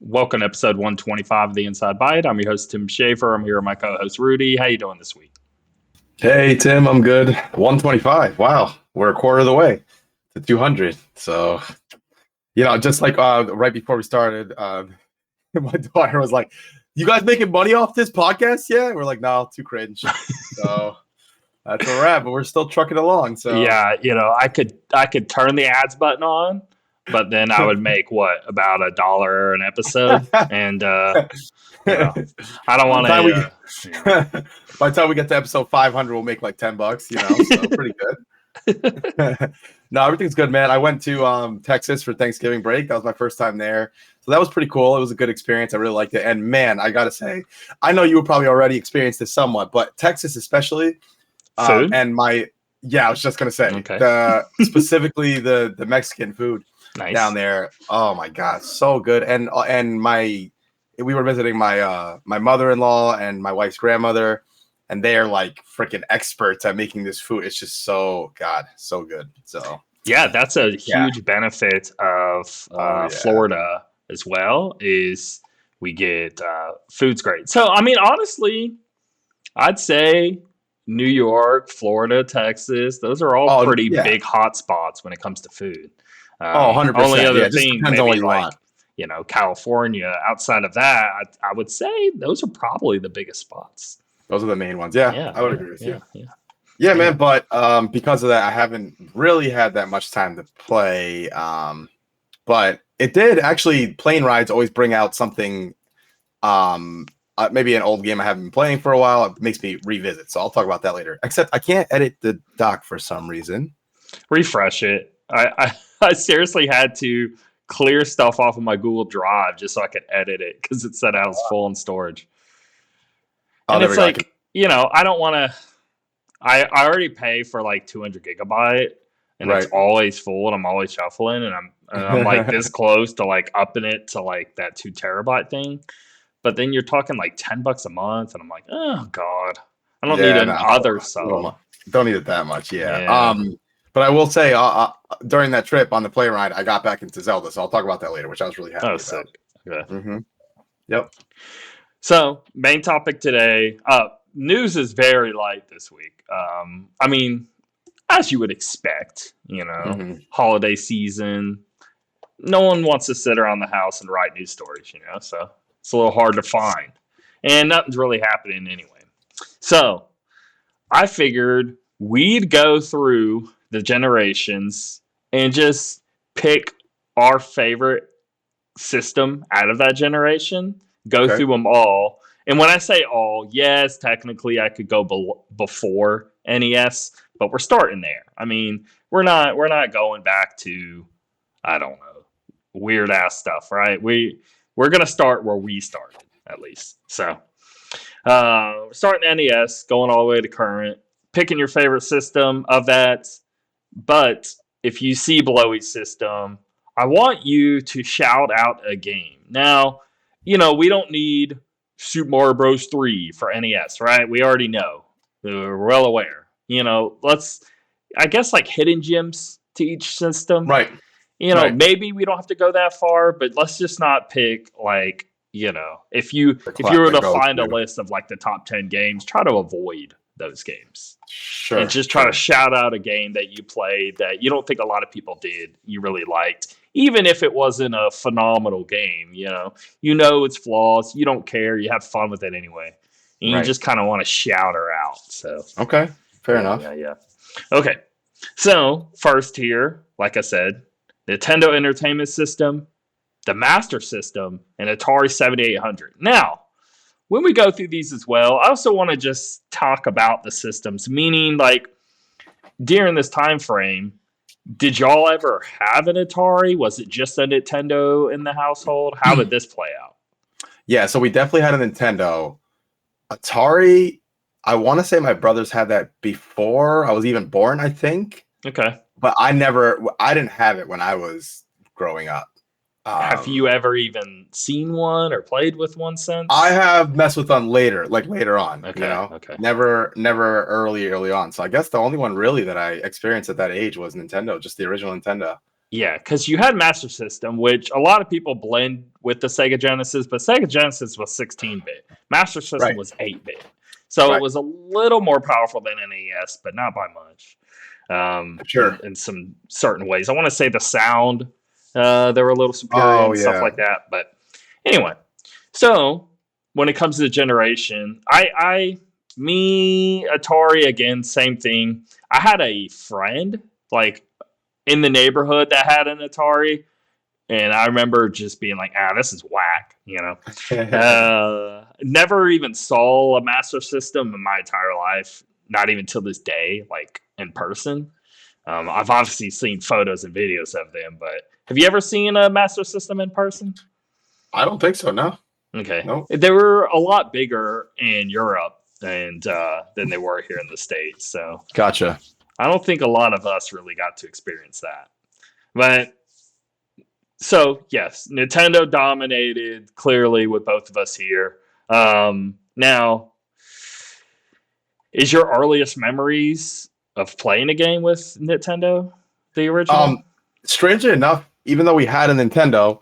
Welcome to episode 125 of the Inside Byte. I'm your host, Tim Schaefer. I'm here with my co-host, Rudy. How you doing this week? Hey, Tim, I'm good. 125. Wow, we're a quarter of the way to 200. So, just like right before we started, my daughter was like, "You guys making money off this podcast?" Yeah, we're like, "No, too cringe." So that's a wrap. But we're still trucking along. So Yeah, I could turn the ads button on, but then I would make about $1 an episode, and I don't by want the time to. by the time we get to episode 500, we'll make like $10. So pretty good. No, everything's good, man. I went to Texas for Thanksgiving break. That was my first time there. So that was pretty cool. It was a good experience. I really liked it. And man, I got to say, I know you probably already experienced this somewhat, but Texas especially. Food? I was just going to say, specifically the Mexican food down there. Oh my God, so good. And we were visiting my mother-in-law and my wife's grandmother. And they are like freaking experts at making this food. It's just so good. So yeah, that's a huge benefit of Florida as well. Is we get food's great. So I mean, honestly, I'd say New York, Florida, Texas, those are all pretty big hot spots when it comes to food. 100%. Only other thing, maybe on what you want. California. Outside of that, I would say those are probably the biggest spots. Those are the main ones. Yeah, I would agree with you. Yeah, man. But because of that, I haven't really had that much time to play. But it did actually. Plane rides always bring out something. Maybe an old game I haven't been playing for a while. It makes me revisit. So I'll talk about that later. Except I can't edit the doc for some reason. Refresh it. I seriously had to clear stuff off of my Google Drive just so I could edit it because it said I was full in storage. And it's like, I don't want to. I already pay for like 200 gigabyte, and it's always full, and I'm always shuffling, and I'm like this close to like upping it to like that 2 terabyte thing. But then you're talking like $10 a month, and I'm like, oh God, I don't need another sub. Don't need it that much, But I will say, during that trip on the plane ride, I got back into Zelda, so I'll talk about that later, which I was really happy about. Sick. Okay. Mm-hmm. Yep. So, main topic today. News is very light this week. I mean, as you would expect, holiday season. No one wants to sit around the house and write news stories, so it's a little hard to find. And nothing's really happening anyway. So, I figured we'd go through the generations and just pick our favorite system out of that generation. Go through them all. And when I say all, yes, technically I could go before NES, but we're starting there. I mean, we're not going back to, I don't know, weird ass stuff, right? We're gonna start where we started, at least. So starting NES, going all the way to current, picking your favorite system of that. But if you see below each system, I want you to shout out a game. Now, we don't need Super Mario Bros. 3 for NES, right? We already know. We're well aware. I guess like hidden gems to each system. Right. Maybe we don't have to go that far, but let's just not pick like, if you were to find a list of like the top 10 games, try to avoid those games. Sure. And just try to shout out a game that you played that you don't think a lot of people did, you really liked. Even if it wasn't a phenomenal game, its flaws, you don't care, you have fun with it anyway. And you just kind of want to shout her out. So okay, fair enough. Yeah. Okay, so first here, like I said, Nintendo Entertainment System, the Master System, and Atari 7800. Now, when we go through these as well, I also want to just talk about the systems, meaning like during this time frame, did y'all ever have an Atari? Was it just a Nintendo in the household? How did this play out? Yeah, so we definitely had a Nintendo. Atari, I want to say my brothers had that before I was even born, I think. Okay. But I didn't have it when I was growing up. Have you ever even seen one or played with one since? I have messed with one later on. Okay. Okay. Never early on. So I guess the only one really that I experienced at that age was Nintendo, just the original Nintendo. Yeah, because you had Master System, which a lot of people blend with the Sega Genesis, but Sega Genesis was 16-bit. Master System was 8-bit. So it was a little more powerful than NES, but not by much. In some certain ways. I want to say the sound, they were a little superior and stuff like that. But anyway, so when it comes to the generation, Atari, again, same thing. I had a friend, like, in the neighborhood that had an Atari, and I remember just being like, this is whack, you know. Never even saw a Master System in my entire life, not even till this day, like, in person. I've obviously seen photos and videos of them, but have you ever seen a Master System in person? I don't think so, no. Okay. Nope. They were a lot bigger in Europe and than they were here in the States, so. Gotcha. I don't think a lot of us really got to experience that. But, so, yes, Nintendo dominated, clearly, with both of us here. Now, is your earliest memories of playing a game with Nintendo the original? Strangely enough, even though we had a Nintendo,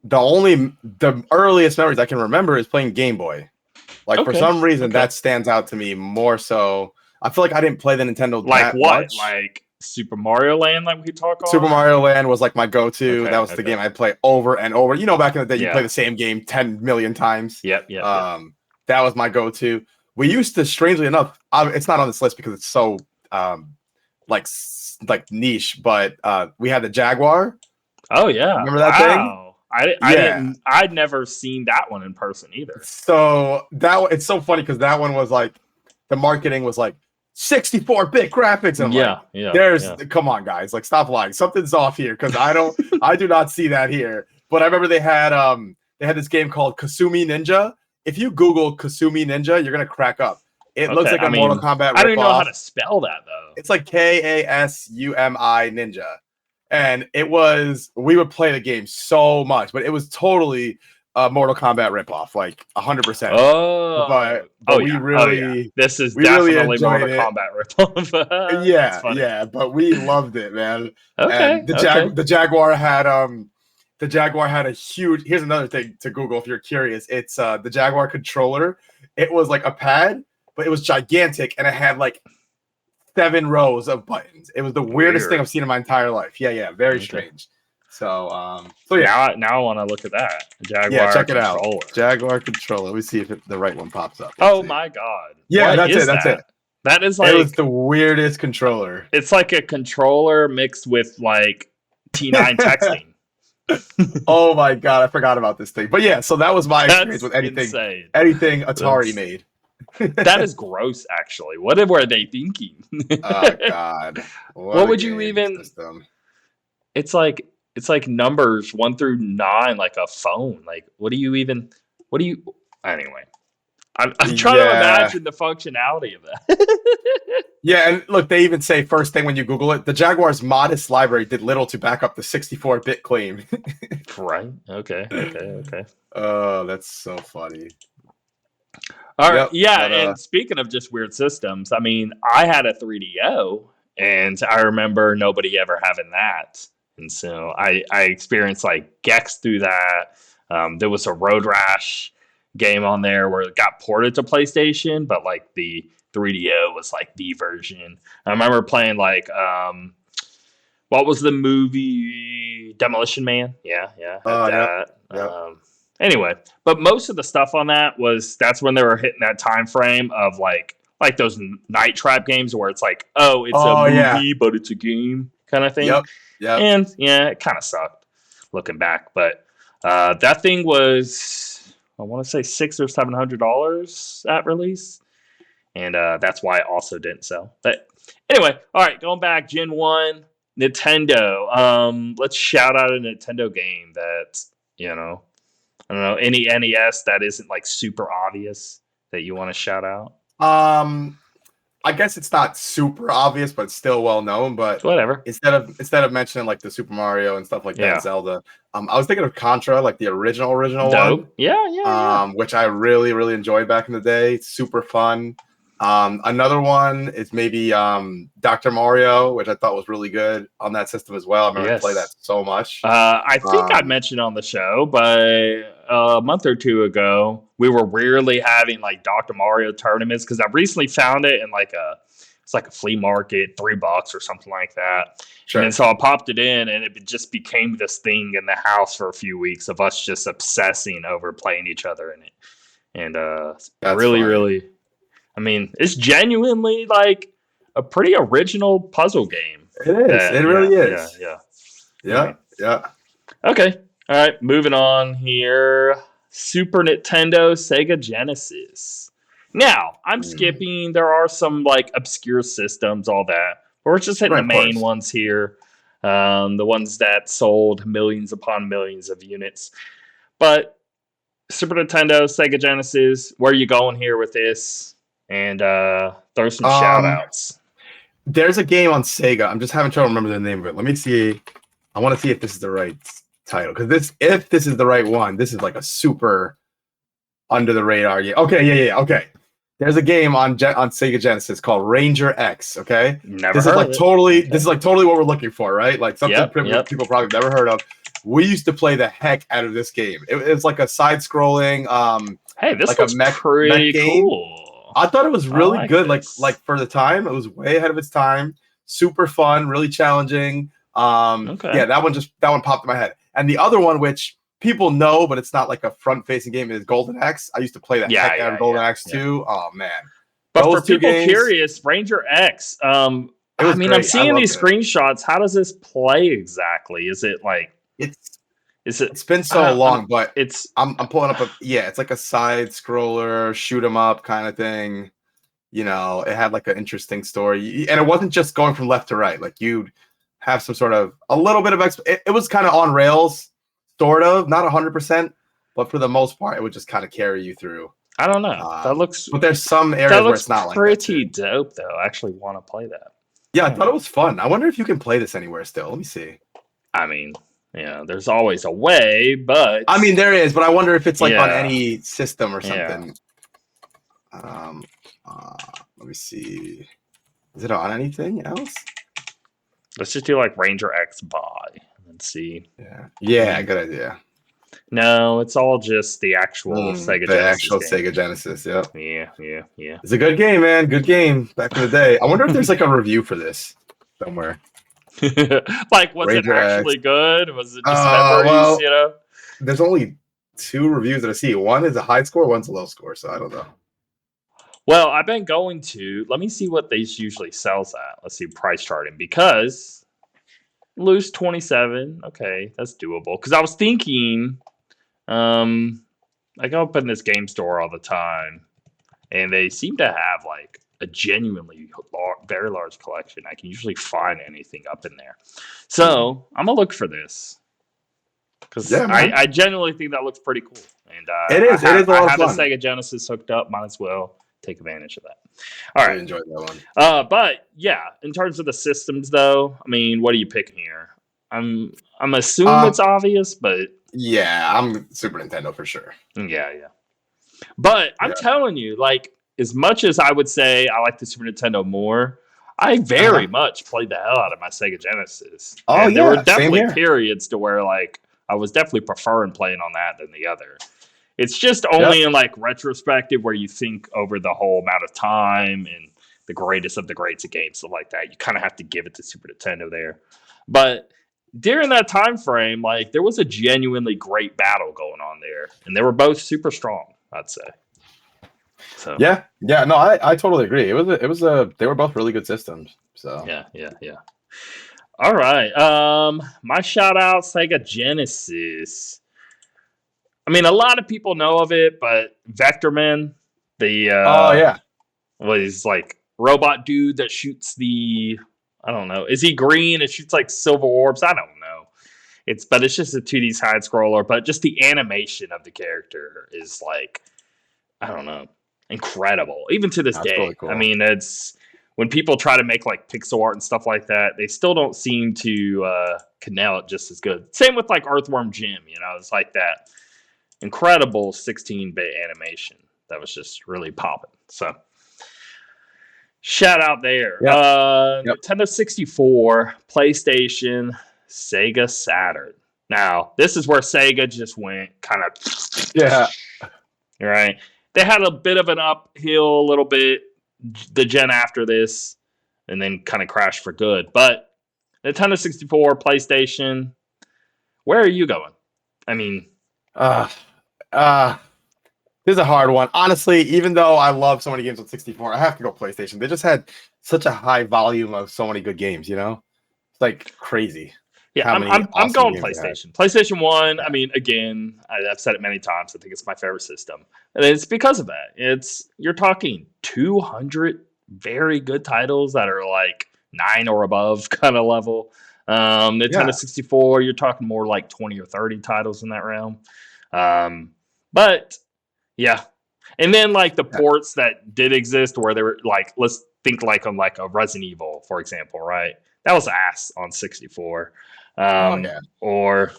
the earliest memories I can remember is playing Game Boy. Like, for some reason, that stands out to me more so. I feel like I didn't play the Nintendo that much. Like Super Mario Land, like we talk on? Super Mario Land was like my go-to. That was the game I'd play over and over. You know, back in the day, you play the same game 10 million times. Yep. That was my go-to. We used to, strangely enough, it's not on this list because it's so like niche, but we had the Jaguar. Oh yeah, remember that thing? I'd never seen that one in person either. So it's so funny because that one was like, the marketing was like 64-bit graphics. And come on, guys, like, stop lying. Something's off here because I do not see that here. But I remember they had this game called Kasumi Ninja. If you Google Kasumi Ninja, you're gonna crack up. It looks like a Mortal Kombat ripoff. I don't even know how to spell that though. It's like Kasumi Ninja. And we would play the game so much, but it was totally a Mortal Kombat ripoff, like 100%. Oh, but we really, this is definitely Mortal Kombat ripoff. yeah, but we loved it, man. And the Jaguar had a huge. Here's another thing to Google if you're curious. It's the Jaguar controller. It was like a pad, but it was gigantic, and it had like 7 rows of buttons. It was the weirdest thing I've seen in my entire life. Yeah, very strange. So yeah. Now I want to look at that. Jaguar check controller. It out. Jaguar controller. Let me see if the right one pops up. My god. Yeah, that's it. That is like, it was the weirdest controller. It's like a controller mixed with like T9 texting. Oh my god, I forgot about this thing. But yeah, so that was my experience with anything Atari made. That is gross, actually. What were they thinking? Oh god. What would you even system. It's like numbers 1 through 9, like a phone. Like, anyway. I'm trying to imagine the functionality of that. Yeah, and look, they even say first thing when you Google it, the Jaguar's modest library did little to back up the 64-bit claim. Right. Okay. Oh, that's so funny. All right. And speaking of just weird systems, I mean, I had a 3DO, and I remember nobody ever having that. And so I experienced like Gex through that. There was a Road Rash game on there where it got ported to PlayStation, but like the 3DO was like the version. I remember playing like what was the movie Demolition Man? Yeah. Anyway, but most of the stuff on that's when they were hitting that time frame of like those Night Trap games where it's like, it's a movie, but it's a game kind of thing. Yep. And it kind of sucked looking back, but that thing was, I want to say $600 or $700 at release, and that's why it also didn't sell. But anyway, all right, going back, Gen 1, Nintendo. Let's shout out a Nintendo game that, I don't know, any NES that isn't like super obvious that you want to shout out. I guess it's not super obvious, but still well known. But whatever. Instead of mentioning like the Super Mario and stuff like that, Zelda, I was thinking of Contra, like the original one. Yeah. Which I really, really enjoyed back in the day. It's super fun. Another one is maybe Dr. Mario, which I thought was really good on that system as well. I remember I played that so much. I think I mentioned on the show, but a month or two ago, we were rarely having like Dr. Mario tournaments because I recently found it in it's like a flea market, $3 or something like that. Sure. And then so I popped it in, and it just became this thing in the house for a few weeks of us just obsessing over playing each other in it. And really, I mean, it's genuinely like a pretty original puzzle game. It is. It really is. Yeah. Yeah. Okay. All right. Moving on here. Super Nintendo, Sega Genesis. Now, I'm skipping. There are some like obscure systems, all that. But we're just hitting the main ones here. The ones that sold millions upon millions of units. But Super Nintendo, Sega Genesis, where are you going here with this? And throw some shout outs. There's a game on Sega. I'm just having trouble remembering the name of it. Let me see. I want to see if this is the right title. Because if this is the right one, this is like a super under the radar game. Okay, yeah. Okay. There's a game on Sega Genesis called Ranger X. Okay. This is like totally what we're looking for, right? Like something people probably never heard of. We used to play the heck out of this game. It's like a side-scrolling, hey, this looks pretty cool. I thought it was really good. Like for the time, it was way ahead of its time. Super fun, really challenging. Yeah, that one popped in my head. And the other one, which people know, but it's not like a front-facing game, is Golden Axe. I used to play the heck out of Golden Axe too. Oh man! But for people curious, Ranger X. I mean, great. I'm seeing these screenshots. How does this play exactly? Is it like it's been so long, but I'm pulling up it's like a side scroller, shoot 'em up kind of thing. You know, it had like an interesting story, and it wasn't just going from left to right. Like you'd have some sort of a little bit of it was kind of on rails, sort of, not 100%, but for the most part, it would just kind of carry you through. I don't know. That looks. But there's some areas where it's not like that. Pretty dope, though. I actually want to play that. Yeah, I thought it was fun. I wonder if you can play this anywhere still. Let me see. I mean, there's always a way, but I mean, there is, but I wonder if it's like on any system or something. Let me see. Is it on anything else? Let's just do like Ranger X buy and see. Yeah, good idea. No, it's all just the actual Sega Genesis. The actual Sega Genesis, Yeah. It's a good game, man. Good game back in the day. I wonder if there's like a review for this somewhere. Like, was Ranger it actually X. Good? Was it just memories, well, There's only 2 reviews that I see. One is a high score, one's a low score, so I don't know. Well, I've been going to, let me see what these usually sells at. Let's see price charting, because lose 27. Okay, that's doable. Because I was thinking, I go up in this game store all the time, and they seem to have like a genuinely very large collection. I can usually find anything up in there. So I'm going to look for this. Because I genuinely think that looks pretty cool. And it is a lot of fun. I have a Sega Genesis hooked up. Might as well take advantage of that. All right. I enjoyed that one. But yeah, in terms of the systems, though, I mean, what are you picking here? I'm assuming it's obvious, but yeah, I'm Super Nintendo for sure. Yeah. But I'm telling you, like, as much as I would say I like the Super Nintendo more, I very much played the hell out of my Sega Genesis. Oh, and there were definitely periods to where like I was definitely preferring playing on that than the other. It's just only in like retrospective where you think over the whole amount of time and the greatest of the greats of games, stuff like that. You kind of have to give it to Super Nintendo there. But during that time frame, like there was a genuinely great battle going on there, and they were both super strong, I'd say. So yeah, no, I totally agree. They were both really good systems. So yeah. All right. My shout out Sega Genesis. I mean, a lot of people know of it, but Vectorman, was like robot dude that shoots I don't know. Is he green? It shoots like silver orbs. I don't know. It's just a 2D side scroller, but just the animation of the character is like, I don't know, incredible. Even to this day. Really cool. I mean, it's when people try to make like pixel art and stuff like that, they still don't seem to nail it just as good. Same with like Earthworm Jim, it's like that incredible 16-bit animation that was just really popping. So Shout out there. Yep. Nintendo 64, PlayStation, Sega Saturn. Now, this is where Sega just went kind of... Yeah. Right? They had a bit of an uphill a little bit the gen after this, and then kind of crashed for good. But Nintendo 64, PlayStation, where are you going? I mean... This is a hard one. Honestly, even though I love so many games on 64, I have to go PlayStation. They just had such a high volume of so many good games, you know? It's like crazy. Yeah, I'm going PlayStation. PlayStation 1, I mean, again, I've said it many times. I think it's my favorite system. And it's because of that. You're talking 200 very good titles that are like 9 or above kind of level. Nintendo 64, you're talking more like 20 or 30 titles in that realm. But yeah. And then like the ports that did exist where they were like, let's think like on like a Resident Evil, for example, right? That was ass on 64. Or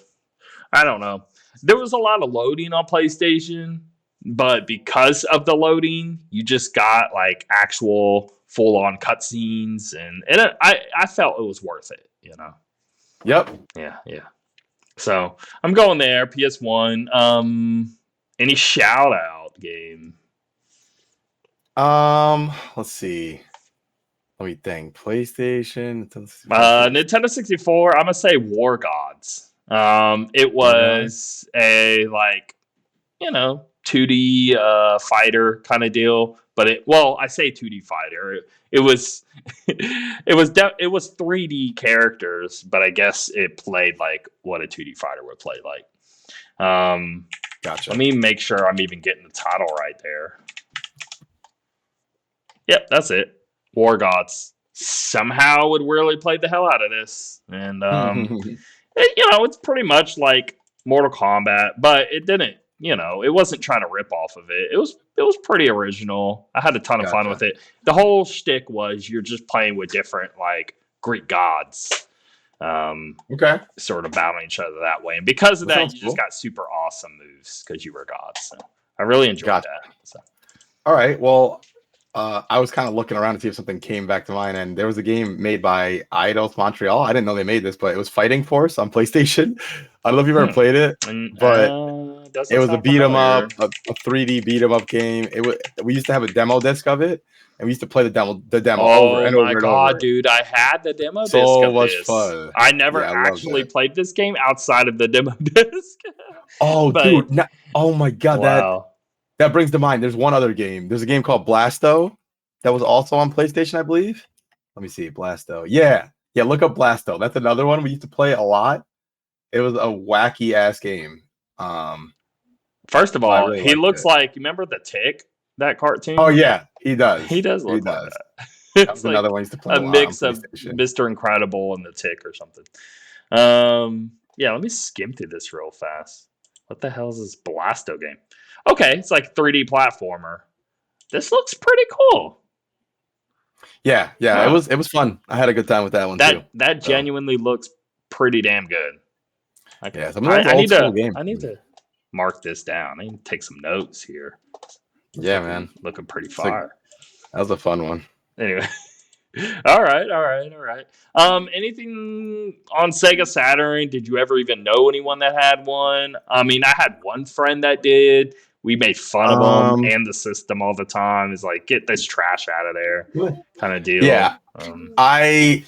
I don't know. There was a lot of loading on PlayStation, but because of the loading, you just got like actual full-on cutscenes, and I felt it was worth it, you know. Yep. Yeah. So I'm going there. PS1. Any shout out game? Let's see. Let me think. PlayStation. Nintendo 64. I'm gonna say War Gods. It was a like, 2D fighter kind of deal, but I say 2D fighter. It was it was 3D characters, but I guess it played like what a 2D fighter would play like. Gotcha. Let me make sure I'm even getting the title right there. Yep, that's it. War Gods. Somehow would really play the hell out of this. And, it's pretty much like Mortal Kombat, but it didn't, it wasn't trying to rip off of it. It was pretty original. I had a ton of fun with it. The whole shtick was you're just playing with different, like, Greek gods. Sort of battling each other that way. And because of that, you just got super awesome moves because you were gods. So I really enjoyed that. So. All right. Well, I was kind of looking around to see if something came back to mind, and there was a game made by Eidos Montreal. I didn't know they made this, but it was Fighting Force on PlayStation. I don't know if you've ever played it, but it was a beat 'em up, a 3D beat 'em up game. We used to have a demo disc of it, and we used to play the demo over and over and over. Oh my god, dude! I had the demo disc. So much fun. I never actually played this game outside of the demo disc. Dude! Oh my god! Wow. That brings to mind, there's one other game. There's a game called Blasto that was also on PlayStation, I believe. Let me see. Blasto. Yeah, look up Blasto. That's another one we used to play a lot. It was a wacky-ass game. First of all, he looks like, you remember the Tick, that cartoon? Oh, yeah, he does. He does look like that. That was another one used to play a mix of Mr. Incredible and the Tick or something. Let me skim through this real fast. What the hell is this Blasto game? Okay, it's like 3D platformer. This looks pretty cool. Yeah, it was fun. I had a good time with that one too. That genuinely looks pretty damn good. I need to mark this down. I need to take some notes here. Man, looking pretty fire. That was a fun one. Anyway. All right. Anything on Sega Saturn? Did you ever even know anyone that had one? I mean, I had one friend that did. We made fun of them and the system all the time. It's like, get this trash out of there, kind of deal. Yeah. I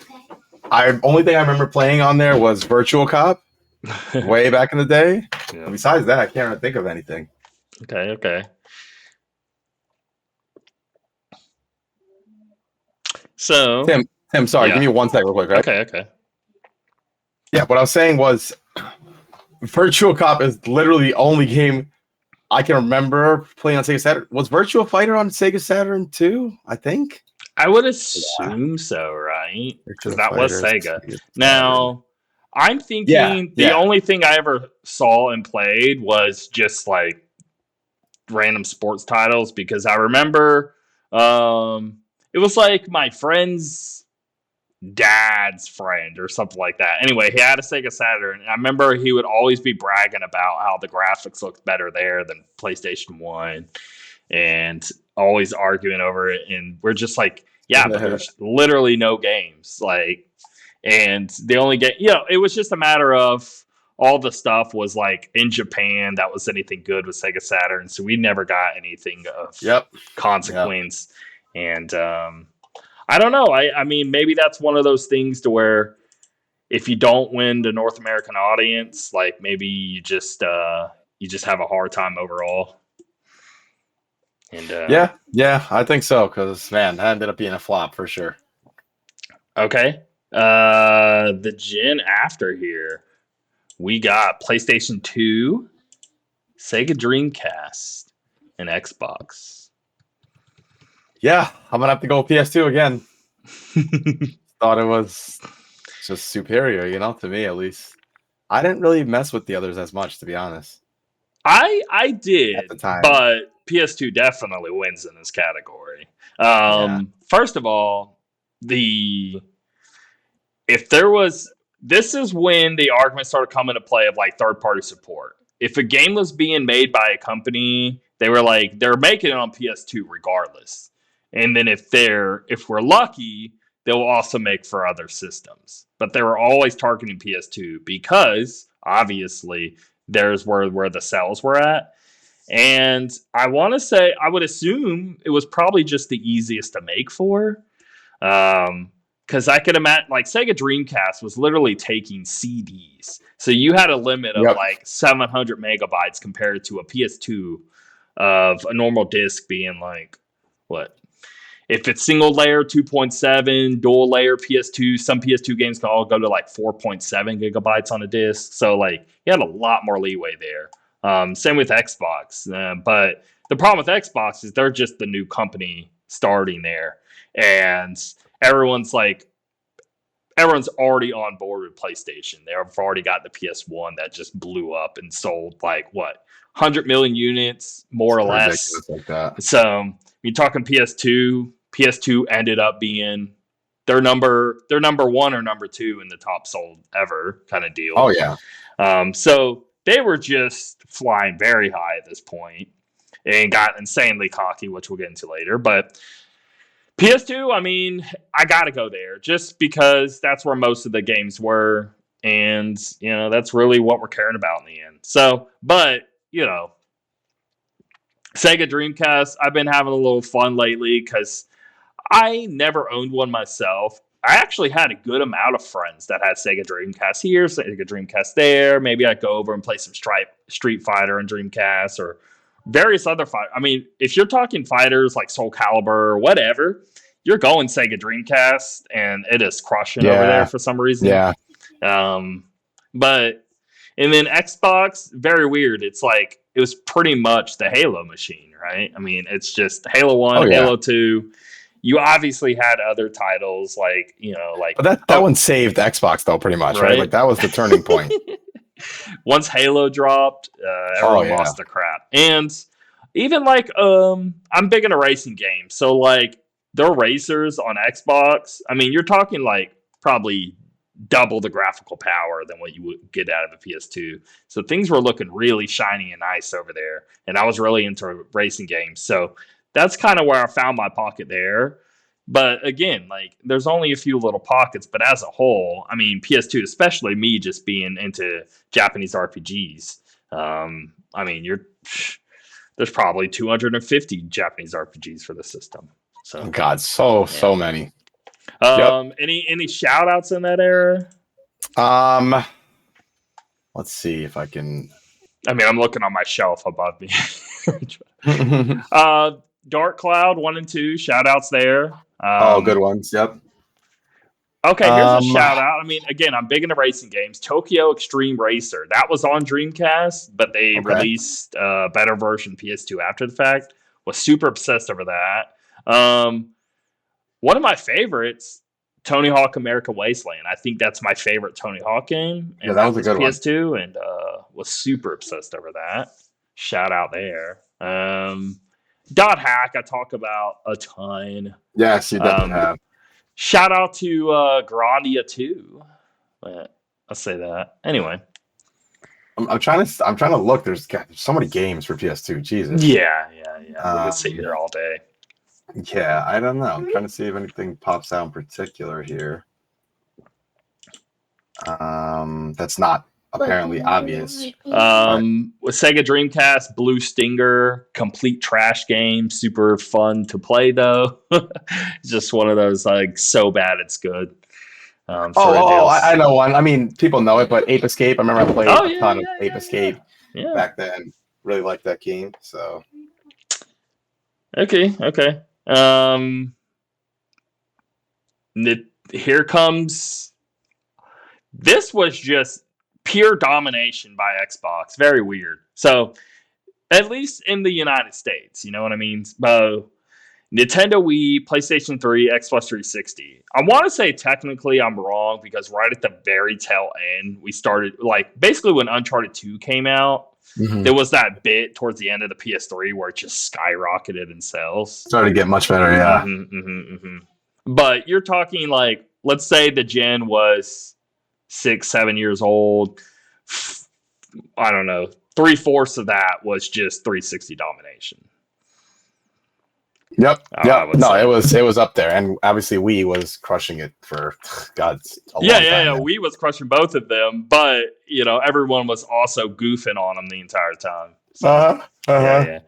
only thing I remember playing on there was Virtual Cop, way back in the day. Yeah. Besides that, I can't really think of anything. Okay. So Tim, sorry, give me 1 second real quick, right? Okay. Yeah, what I was saying was Virtual Cop is literally the only game I can remember playing on Sega Saturn. Was Virtual Fighter on Sega Saturn too? I think. I would assume so, right? Because that was Sega. Now, I'm thinking the only thing I ever saw and played was just like random sports titles, because I remember it was like my friend's dad's friend or something like that. Anyway, he had a Sega Saturn, and I remember he would always be bragging about how the graphics looked better there than PlayStation 1, and always arguing over it. And we're just like, Yeah, but there's literally no games. Like, and the only game, it was just a matter of all the stuff was like in Japan that was anything good with Sega Saturn, so we never got anything of consequence. And I don't know. I mean, maybe that's one of those things to where if you don't win the North American audience, like maybe you just have a hard time overall. And yeah, I think so, because man, that ended up being a flop for sure. Okay. The gen after here, we got PlayStation 2, Sega Dreamcast, and Xbox. Yeah, I'm gonna have to go PS2 again. Thought it was just superior, to me at least. I didn't really mess with the others as much, to be honest. I did at the time, but PS2 definitely wins in this category. First of all, this is when the argument started coming to play of like third party support. If a game was being made by a company, they were like they're making it on PS2 regardless. And then if we're lucky, they'll also make for other systems. But they were always targeting PS2 because obviously there's where the sales were at. And I want to say, I would assume it was probably just the easiest to make for. Because I could imagine, like, Sega Dreamcast was literally taking CDs. So you had a limit of like 700 megabytes compared to a PS2 of a normal disc being like, what? If it's single layer, 2.7, dual layer PS2, some PS2 games can all go to like 4.7 gigabytes on a disc. So, like, you had a lot more leeway there. Same with Xbox. But the problem with Xbox is they're just the new company starting there. And everyone's already on board with PlayStation. They've already got the PS1 that just blew up and sold like, what, 100 million units, more or less. Like that. So you're talking PS2. PS2 ended up being their number one or number two in the top sold ever kind of deal. Oh yeah. So they were just flying very high at this point and got insanely cocky, which we'll get into later. But PS2, I mean, I got to go there just because that's where most of the games were. And, that's really what we're caring about in the end. So, but, Sega Dreamcast, I've been having a little fun lately because I never owned one myself. I actually had a good amount of friends that had Sega Dreamcast here, Sega Dreamcast there. Maybe I'd go over and play some Street Fighter and Dreamcast or various other fighters. I mean, if you're talking fighters like Soul Calibur or whatever, you're going Sega Dreamcast and it is crushing over there for some reason. Yeah. But and then Xbox, very weird. It's like it was pretty much the Halo machine, right? I mean, it's just Halo 1, Halo 2. You obviously had other titles like, But that one saved Xbox though, pretty much, right? Like that was the turning point. Once Halo dropped, everyone lost their crap. And even like I'm big into racing games. So like their racers on Xbox, I mean, you're talking like probably double the graphical power than what you would get out of a PS2. So things were looking really shiny and nice over there. And I was really into racing games. So that's kind of where I found my pocket there. But again, like there's only a few little pockets, but as a whole, I mean, PS2, especially me just being into Japanese RPGs. I mean, there's probably 250 Japanese RPGs for the system. So God, so many. Any shout outs in that era? Let's see if I can. I mean, I'm looking on my shelf above me. Dark Cloud 1 and 2, shout outs there. Good ones. Yep. Okay, here's a shout out. I mean, again, I'm big into racing games. Tokyo Extreme Racer. That was on Dreamcast, but they released a better version PS2 after the fact. Was super obsessed over that. One of my favorites, Tony Hawk American Wasteland. I think that's my favorite Tony Hawk game. And that was a good PS2 one. And was super obsessed over that. Shout out there. Dot Hack, I talk about a ton. Yes, you definitely have. Shout out to Grandia 2. I'll say that. Anyway. I'm trying to look. There's so many games for PS2. Jesus. Yeah. We could sit here all day. Yeah, I don't know. I'm trying to see if anything pops out in particular here. That's not apparently obvious. With Sega Dreamcast, Blue Stinger, complete trash game, super fun to play though. It's just one of those like so bad it's good. I know one. I mean, people know it, but Ape Escape. I remember I played a ton of Ape Escape back then. Really liked that game. So okay. Here comes. This was just pure domination by Xbox. Very weird. So, at least in the United States, you know what I mean? Nintendo Wii, PlayStation 3, Xbox 360. I want to say technically I'm wrong because right at the very tail end, we started, like, basically when Uncharted 2 came out, there was that bit towards the end of the PS3 where it just skyrocketed in sales. Started to get much better, yeah. But you're talking, like, let's say the gen was 6-7 years old. I don't know. 3/4 of that was just 360 domination. Yep. No, it was up there, and obviously Wii was crushing it for God's. Wii was crushing both of them, but everyone was also goofing on them the entire time. So, Yeah.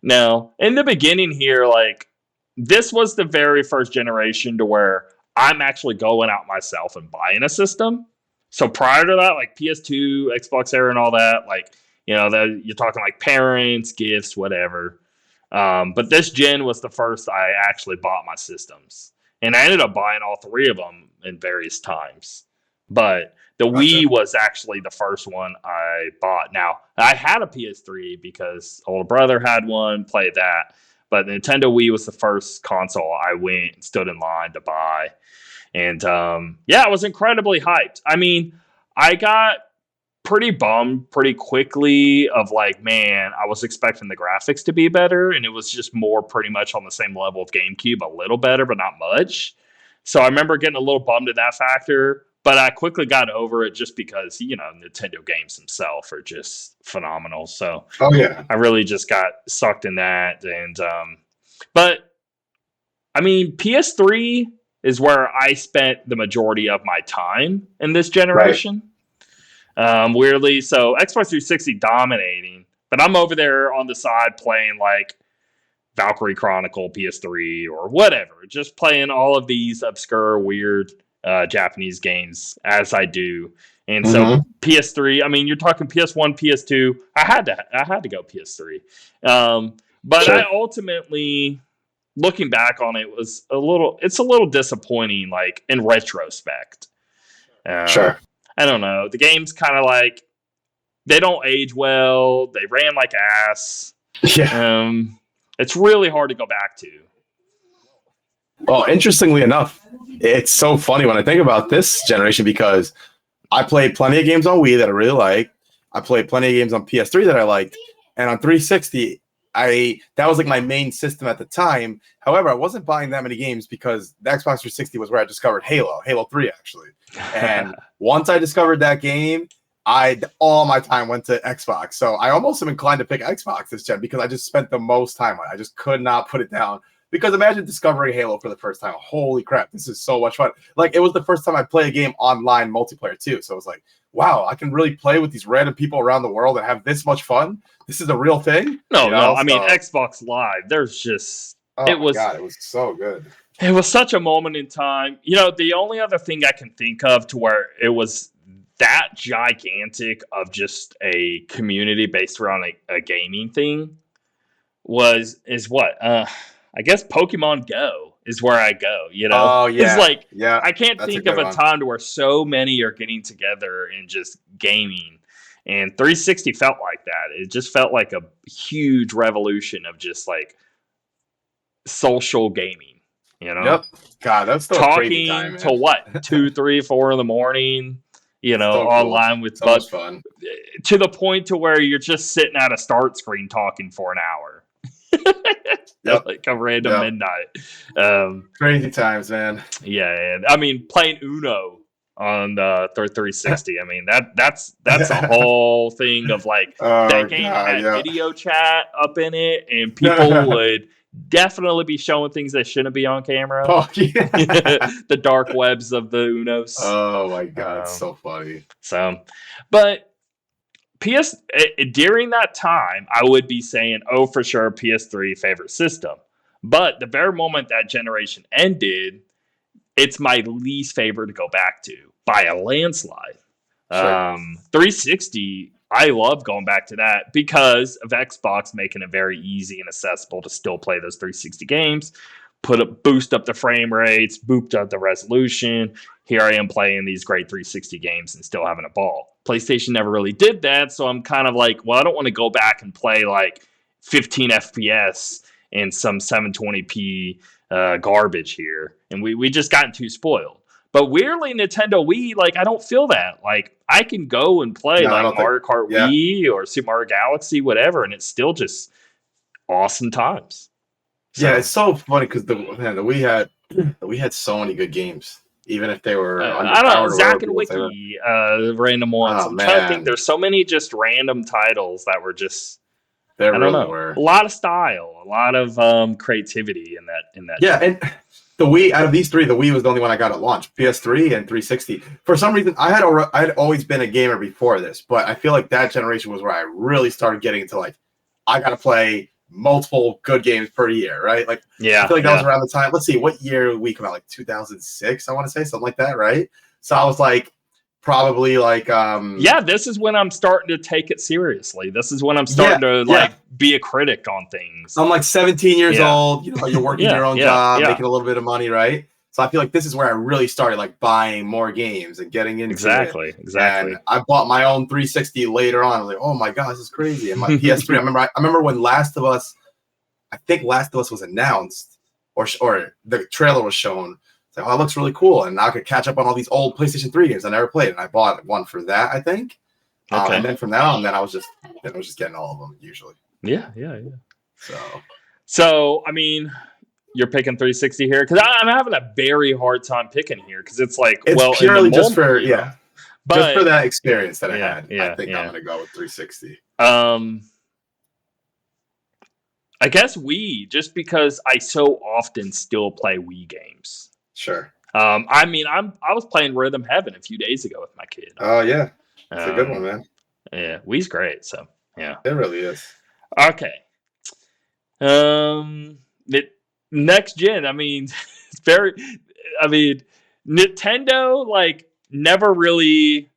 Now, in the beginning here, like this was the very first generation to where I'm actually going out myself and buying a system. So prior to that, like PS2, Xbox era, and all that, like you're talking like parents, gifts, whatever. But this gen was the first I actually bought my systems, and I ended up buying all three of them in various times. But the Wii was actually the first one I bought. Now I had a PS3 because older brother had one, played that. But the Nintendo Wii was the first console I went and stood in line to buy. And I was incredibly hyped. I mean, I got pretty bummed pretty quickly of like, man, I was expecting the graphics to be better, and it was just more pretty much on the same level of GameCube, a little better, but not much. So I remember getting a little bummed at that factor, but I quickly got over it just because, Nintendo games themselves are just phenomenal. So I really just got sucked in that. And but I mean, PS3 is where I spent the majority of my time in this generation. Right. Weirdly, so Xbox 360 dominating, but I'm over there on the side playing like Valkyrie Chronicle PS3 or whatever, just playing all of these obscure, weird Japanese games as I do. And so PS3, I mean, you're talking PS1, PS2. I had to go PS3, but I ultimately, looking back on it, it's a little disappointing, like in retrospect. I don't know. The game's kind of like, they don't age well. They ran like ass. Yeah. It's really hard to go back to. Well, interestingly enough, it's so funny when I think about this generation because I played plenty of games on Wii that I really liked. I played plenty of games on PS3 that I liked. And on 360, that was like my main system at the time. However, I wasn't buying that many games because the Xbox 360 was where I discovered Halo 3 actually. And once I discovered that game, all my time went to Xbox. So I almost am inclined to pick Xbox this gen because I just spent the most time on it. I just could not put it down. Because imagine discovering Halo for the first time. Holy crap, this is so much fun. Like, it was the first time I played a game online multiplayer too. So it was like, wow, I can really play with these random people around the world and have this much fun. This is a real thing. No, I mean, Xbox Live, there's just... it was so good. It was such a moment in time. The only other thing I can think of to where it was that gigantic of just a community based around a gaming thing is what? I guess Pokemon Go is where I go, Oh, yeah. It's like, I can't think of a time to where so many are getting together and just gaming. And 360 felt like that. It just felt like a huge revolution of just like social gaming, Yep. God, that's still talking a crazy time, man. To what? 2, 3, 4 in the morning, online cool. With so much fun. To the point to where you're just sitting at a start screen talking for an hour. Like a random midnight. Crazy times, man. Yeah, I mean, playing Uno on the 360. I mean, that's a whole thing of like that game had video chat up in it, and people would definitely be showing things that shouldn't be on camera. Oh yeah, the dark webs of the Unos. Oh my god, it's so funny. So, but during that time, I would be saying, oh, for sure, PS3 favorite system. But the very moment that generation ended, it's my least favorite to go back to by a landslide. Sure. 360, I love going back to that because of Xbox making it very easy and accessible to still play those 360 games. Boost up the frame rates, boost up the resolution. Here I am playing these great 360 games and still having a ball. PlayStation never really did that, so I'm kind of like, well, I don't want to go back and play like 15 FPS and some 720p garbage here. And we just gotten too spoiled. But weirdly, Nintendo Wii, like, I don't feel that. Like, I can go and play Mario Kart Wii or Super Mario Galaxy, whatever, and it's still just awesome times. So. Yeah, it's so funny because the Wii had so many good games, even if they were. I don't know, Zach and Wiki, random ones. I'm trying to think. There's so many just random titles that were just. There really were a lot of style, a lot of creativity in that. Yeah, and the Wii, out of these three, the Wii was the only one I got at launch. PS3 and 360. For some reason, I had always been a gamer before this, but I feel like that generation was where I really started getting into like, I got to play multiple good games per year, right? Like, yeah, I feel like that was around the time. Let's see, what year did we come out? Like 2006, I want to say, something like that, right? So I was like, probably like this is when I'm starting to take it seriously. This is when I'm starting to like be a critic on things. I'm like 17 years old, you know, you're working your own job, making a little bit of money, right? So I feel like this is where I really started like buying more games and getting into Exactly. And I bought my own 360 later on. I was like, oh my god, this is crazy. And my PS3, I remember when Last of Us was announced or the trailer was shown. Like, oh, it looks really cool, and now I could catch up on all these old PlayStation 3 games I never played, and I bought one for that, I think. And then from now on, I was just getting all of them usually. Yeah. So I mean, you're picking 360 here because I'm having a very hard time picking here because it's like purely just for but, just for that experience that I had. I think I'm gonna go with 360. I guess Wii, just because I so often still play Wii games. Sure. I mean, I was playing Rhythm Heaven a few days ago with my kid. Oh yeah, it's a good one, man. Yeah, Wii's great. So yeah, it really is. Okay. Next gen. I mean, it's very. I mean, Nintendo like never really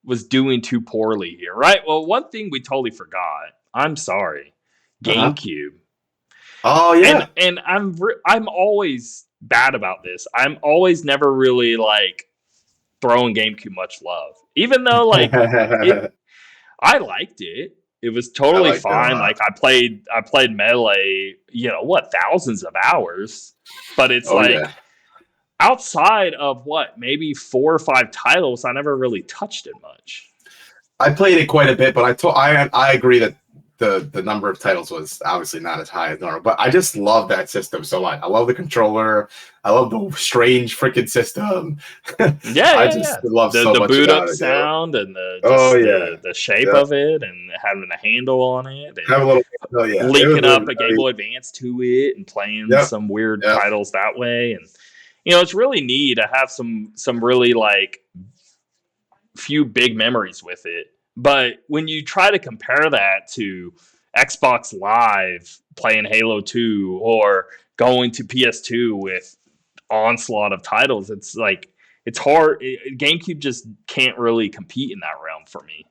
was doing too poorly here, right? Well, one thing we totally forgot. I'm sorry, GameCube. Oh yeah, and I'm always bad about this. I'm always never really like throwing GameCube much love, even though like I liked it. It was totally fine. Like I played Melee, thousands of hours, but it's outside of maybe 4 or 5 titles, I never really touched it much. I played it quite a bit, but I agree that the number of titles was obviously not as high as normal, but I just love that system so much. I love the controller. I love the strange freaking system. I just love so much boot about up it, sound and the shape of it and having a handle on it. And linking up a Game Boy Advance to it and playing some weird titles that way. And it's really neat to have some really like few big memories with it. But when you try to compare that to Xbox Live playing Halo 2 or going to PS2 with onslaught of titles, it's like it's hard. GameCube just can't really compete in that realm for me.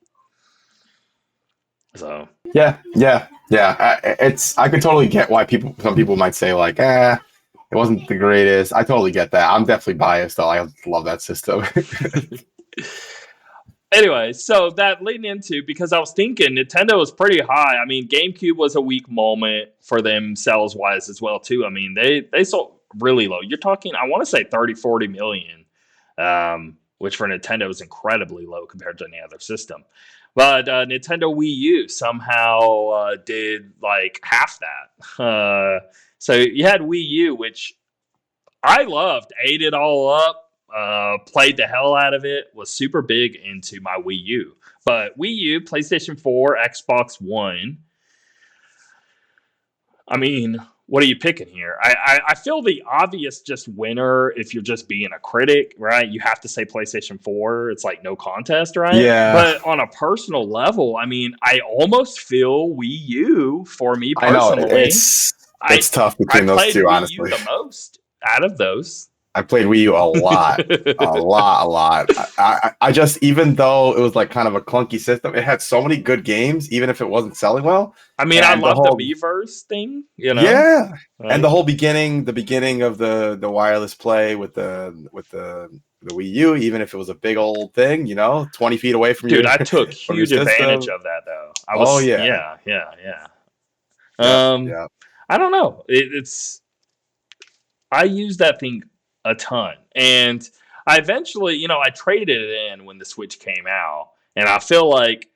So yeah. I could totally get why some people might say like, it wasn't the greatest. I totally get that. I'm definitely biased though. I love that system. Anyway, so that leading into, because I was thinking Nintendo was pretty high. I mean, GameCube was a weak moment for them sales-wise as well, too. I mean, they sold really low. You're talking, I want to say 30, 40 million, which for Nintendo is incredibly low compared to any other system. But Nintendo Wii U somehow did like half that. So you had Wii U, which I loved, ate it all up. Played the hell out of it, was super big into my Wii U. But Wii U, PlayStation 4, Xbox One. I mean, what are you picking here? I feel the obvious just winner, if you're just being a critic, right? You have to say PlayStation 4. It's like no contest, right? Yeah. But on a personal level, I mean, I almost feel Wii U for me personally. I know it's tough between those two, Wii honestly. U the most out of those. I played Wii U a lot, a lot. I just, even though it was like kind of a clunky system, it had so many good games, even if it wasn't selling well. I mean, I love the Miiverse thing, you know. Yeah, right? And the beginning of the wireless play with the Wii U, even if it was a big old thing, 20 feet away from I took huge advantage of that though. Yeah. I don't know. I use that thing a ton, and I eventually, I traded it in when the Switch came out, and I feel like,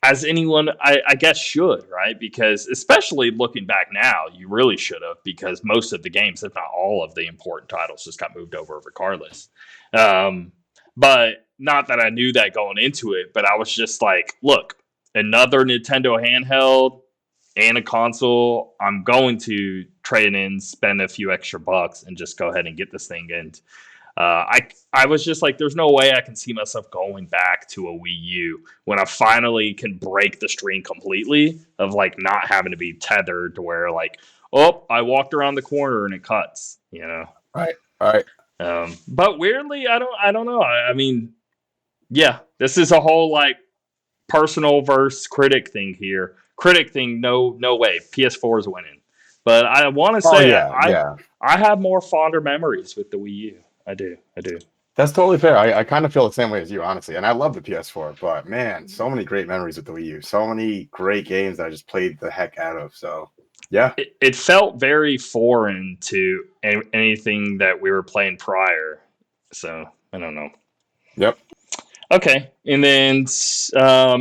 as anyone, I guess, should, right? Because especially looking back now, you really should have, because most of the games, if not all of the important titles, just got moved over regardless. But not that I knew that going into it, but I was just like, look, another Nintendo handheld and a console, I'm going to trade in, spend a few extra bucks, and just go ahead and get this thing. And I was just like, there's no way I can see myself going back to a Wii U when I finally can break the streak completely of like not having to be tethered to where like, oh, I walked around the corner and it cuts, Right. But weirdly, I don't know. I mean, yeah, this is a whole like personal versus critic thing here. Critic thing, no way. PS4 is winning. But I want to say I have more fonder memories with the Wii U. I do. That's totally fair. I kind of feel the same way as you, honestly. And I love the PS4, but man, so many great memories with the Wii U. So many great games that I just played the heck out of. So, yeah. It felt very foreign to anything that we were playing prior. So, I don't know. Yep. Okay. And then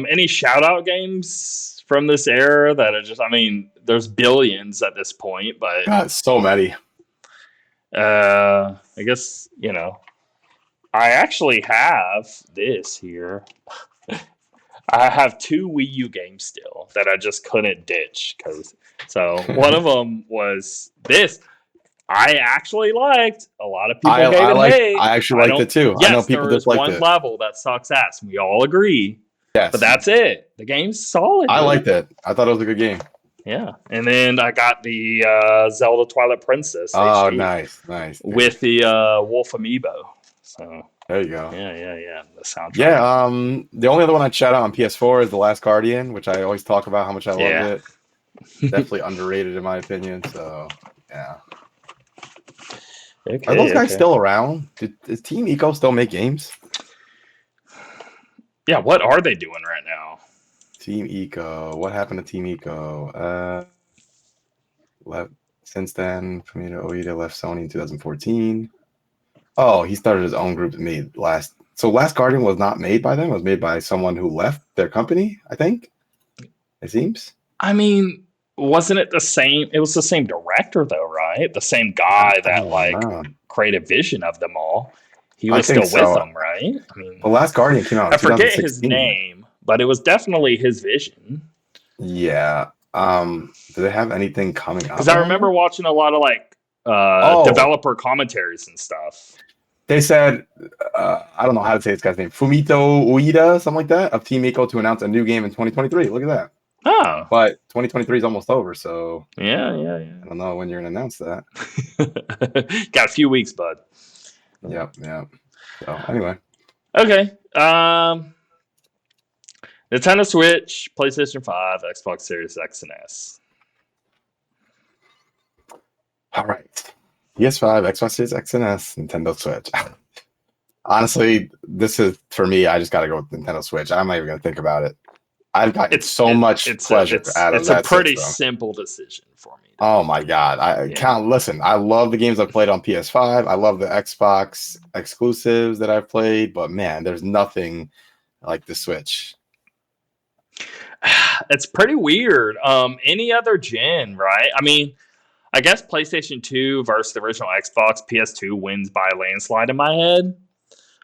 any shout-out games from this era that are just, I mean, there's billions at this point, but... God, so many. I guess, I actually have this here. I have 2 Wii U games still that I just couldn't ditch. So one of them was this. I actually liked. A lot of people gave it hate. I actually liked it too. Yes, I know people disliked it. one level that sucks ass. We all agree. Yes. But that's it. The game's solid. I liked it. I thought it was a good game. Yeah. And then I got the Zelda Twilight Princess. Oh, HD nice. With the Wolf Amiibo. So there you go. Yeah. The soundtrack. Yeah. The only other one I'd shout out on PS4 is The Last Guardian, which I always talk about how much I loved it. Definitely underrated in my opinion. So yeah. Okay, are those guys still around? Does Team Eco still make games? Yeah, what are they doing right now? Team Eco. What happened to Team Eco? Since then, Fumito Ueda left Sony in 2014. Oh, he started his own group So Last Guardian was not made by them. It was made by someone who left their company, I think. It seems. I mean, wasn't it the same? It was the same director, though, right? The same guy that created vision of them all. He was still with them, right? I mean, The Last Guardian came out. I forget his name, but it was definitely his vision. Yeah. Do they have anything coming up? Because I remember watching a lot of developer commentaries and stuff. They said, I don't know how to say this guy's name, Fumito Ueda, something like that, of Team Eco to announce a new game in 2023. Look at that. Oh. But 2023 is almost over, so... Yeah. I don't know when you're going to announce that. Got a few weeks, bud. Yep. So, anyway. Okay. Nintendo Switch, PlayStation 5, Xbox Series X and S. All right. PS5, Xbox Series X and S, Nintendo Switch. Honestly, this is, for me, I just got to go with Nintendo Switch. I'm not even going to think about it. I've gotten so much pleasure out of that. It's a pretty simple decision for me. Oh my god! Listen, I love the games I've played on PS5. I love the Xbox exclusives that I've played, but man, there's nothing like the Switch. It's pretty weird. Any other gen, right? I mean, I guess PlayStation 2 versus the original Xbox, PS2 wins by a landslide in my head.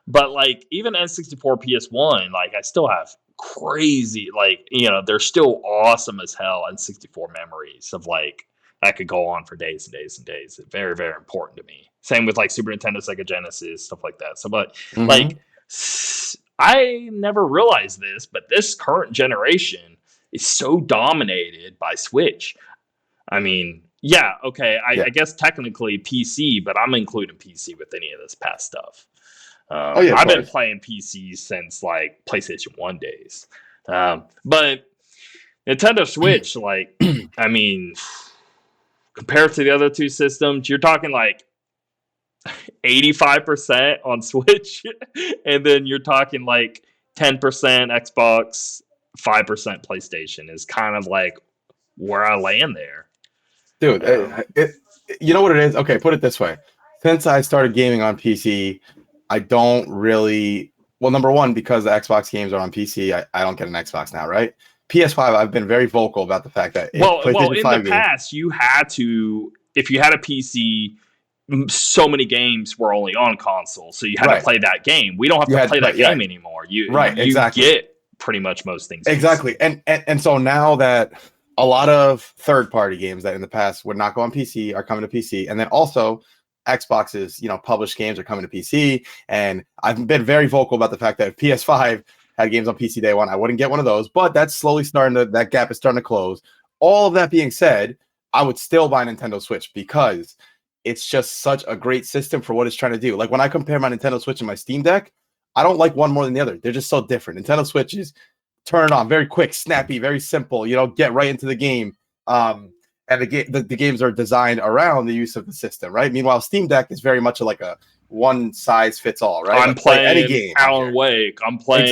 But like even N64, PS1, like I still have crazy, like, they're still awesome as hell N64 memories of like that could go on for days and days and days. It's very, very important to me. Same with like Super Nintendo, Sega Genesis, stuff like that. So, but like, I never realized this, but this current generation is so dominated by Switch. I mean, yeah, okay, I guess technically PC, but I'm including PC with any of this past stuff. I've been playing PC since like PlayStation 1 days. But Nintendo Switch, like, I mean, compared to the other two systems, you're talking like 85% on Switch, and then you're talking like 10% Xbox, 5% PlayStation is kind of like where I land there. Dude, you know what it is? Okay, put it this way. Since I started gaming on PC, I don't really... Well, number one, because the Xbox games are on PC, I don't get an Xbox now, right? PS5, I've been very vocal about the fact that... Well, in the past, you had to... If you had a PC, so many games were only on console, so you had to play that game. We don't have to play that game anymore. You get pretty much most things. Exactly. And so now that a lot of third-party games that in the past would not go on PC are coming to PC, and then also Xbox's, published games are coming to PC, and I've been very vocal about the fact that if PS5 had games on PC day one, I wouldn't get one of those, but that's slowly that gap is starting to close. All of that being said, I would still buy Nintendo Switch because it's just such a great system for what it's trying to do. Like when I compare my Nintendo Switch and my Steam Deck, I don't like one more than the other. They're just so different. Nintendo Switch is turn it on, very quick, snappy, very simple, get right into the game. And the games are designed around the use of the system, right? Meanwhile, Steam Deck is very much like a one size fits all, right? I'm playing any game, Alan Wake. I'm playing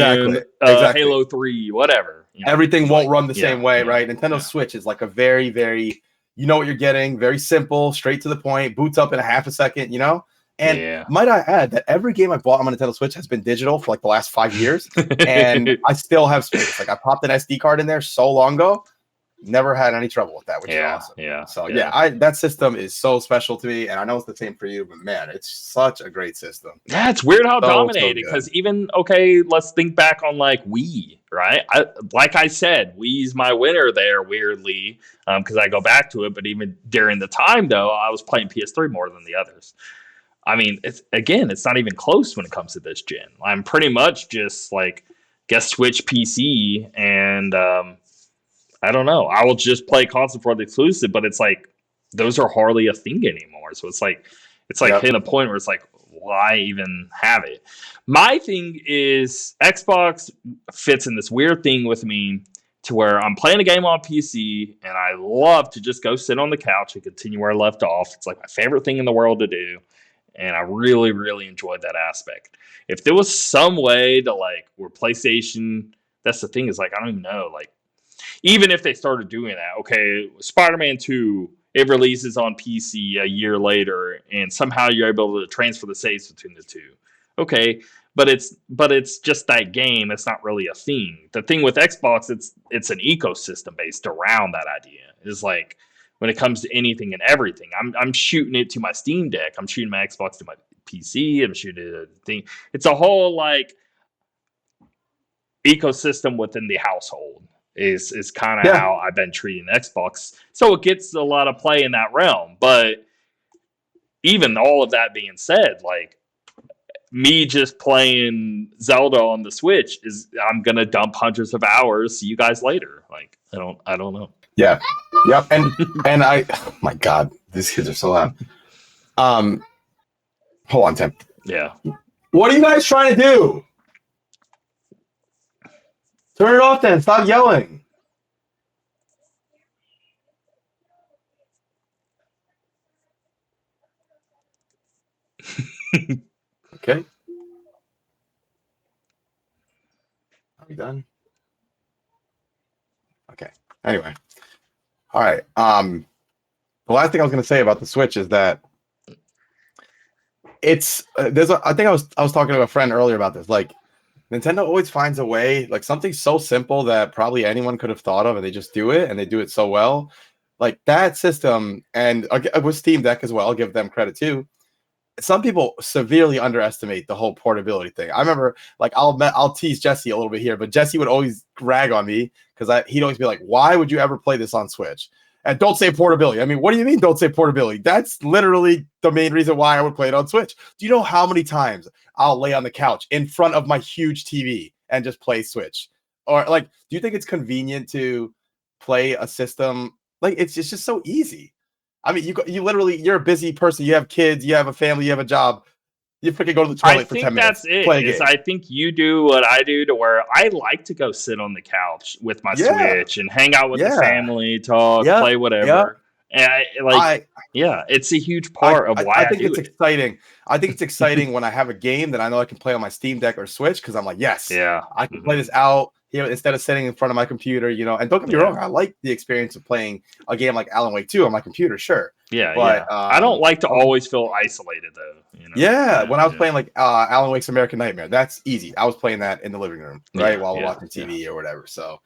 Halo 3, whatever. Everything won't run the same way, right? Nintendo Switch is like a very, very, you know what you're getting, very simple, straight to the point, boots up in a half a second, And might I add that every game I bought on my Nintendo Switch has been digital for like the last 5 years, and I still have space. Like I popped an SD card in there so long ago. Never had any trouble with that, which is awesome. So that system is so special to me, and I know it's the same for you, but man, it's such a great system. Yeah, it's weird how dominated, because even let's think back on like Wii, right? Like I said, Wii's my winner there, weirdly, because I go back to it. But even during the time, though, I was playing PS3 more than the others. I mean, it's not even close when it comes to this gen. I'm pretty much just like Switch PC and. I don't know. I will just play console for the exclusive, but it's like those are hardly a thing anymore. So it's like hitting a point where it's like, why even have it? My thing is Xbox fits in this weird thing with me to where I'm playing a game on PC and I love to just go sit on the couch and continue where I left off. It's like my favorite thing in the world to do. And I really, really enjoyed that aspect. If there was some way to like where PlayStation, that's the thing is like, I don't even know, like, even if they started doing that, okay, Spider-Man 2, it releases on PC a year later, and somehow you're able to transfer the saves between the two. Okay, but it's just that game. It's not really a thing. The thing with Xbox, it's an ecosystem based around that idea. It's like when it comes to anything and everything, I'm shooting it to my Steam Deck. I'm shooting my Xbox to my PC. I'm shooting it at the thing. It's a whole like ecosystem within the household. Is kind of how I've been treating Xbox. So it gets a lot of play in that realm. But even all of that being said, like me just playing Zelda on the Switch I'm gonna dump hundreds of hours. See you guys later. Like I don't know. Yeah. Yep. And I oh my God, these kids are so loud. Hold on, Tim. Yeah. What are you guys trying to do? Turn it off then. Stop yelling. Okay. Are we done? Okay. Anyway. All right. The last thing I was going to say about the Switch is that it's I think I was talking to a friend earlier about this. Like Nintendo always finds a way, like something so simple that probably anyone could have thought of, and they just do it, and they do it so well. Like that system, and with Steam Deck as well, I'll give them credit too. Some people severely underestimate the whole portability thing. I remember, like, I'll tease Jesse a little bit here, but Jesse would always rag on me because he'd always be like, "Why would you ever play this on Switch?" And don't say portability. I mean, what do you mean don't say portability? That's literally the main reason why I would play it on Switch. Do you know how many times I'll lay on the couch in front of my huge TV and just play Switch? Or like, do you think it's convenient to play a system? Like, it's just so easy. I mean, you literally, you're a busy person. You have kids, you have a family, you have a job. You freaking go to the toilet for 10 minutes. I think you do what I do to where I like to go sit on the couch with my Switch and hang out with the family, talk, play whatever. And it's a huge part of why I think it's it. exciting. I think it's exciting when I have a game that I know I can play on my Steam Deck or Switch because I'm like, yes, I can play this out instead of sitting in front of my computer, And don't get me wrong, I like the experience of playing a game like Alan Wake 2 on my computer, sure. But I don't like to always feel isolated though. When I was playing like Alan Wake's American Nightmare, that's easy. I was playing that in the living room, right, while watching TV or whatever. So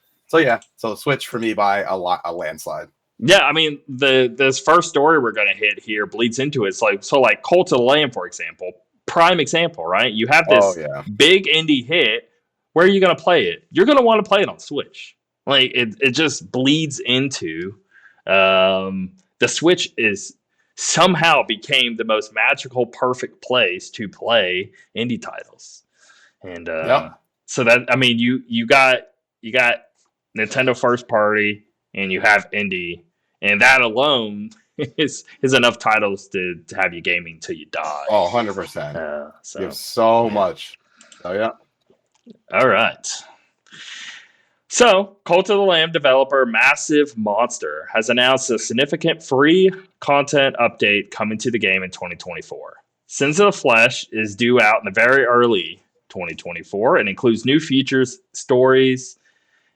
Switch for me by a landslide. Yeah, I mean this first story we're gonna hit here bleeds into it. It's like Cult of the Lamb, for example, prime example, right? You have this big indie hit. Where are you gonna play it? You're gonna want to play it on Switch. Like it just bleeds into the Switch is somehow became the most magical, perfect place to play indie titles. And so that, I mean, you got Nintendo first party and you have indie, and that alone is enough titles to have you gaming till you die. Oh, 100%. You have so much. Oh yeah. All right. So, Cult of the Lamb developer Massive Monster has announced a significant free content update coming to the game in 2024. Sins of the Flesh is due out in the very early 2024 and includes new features, stories,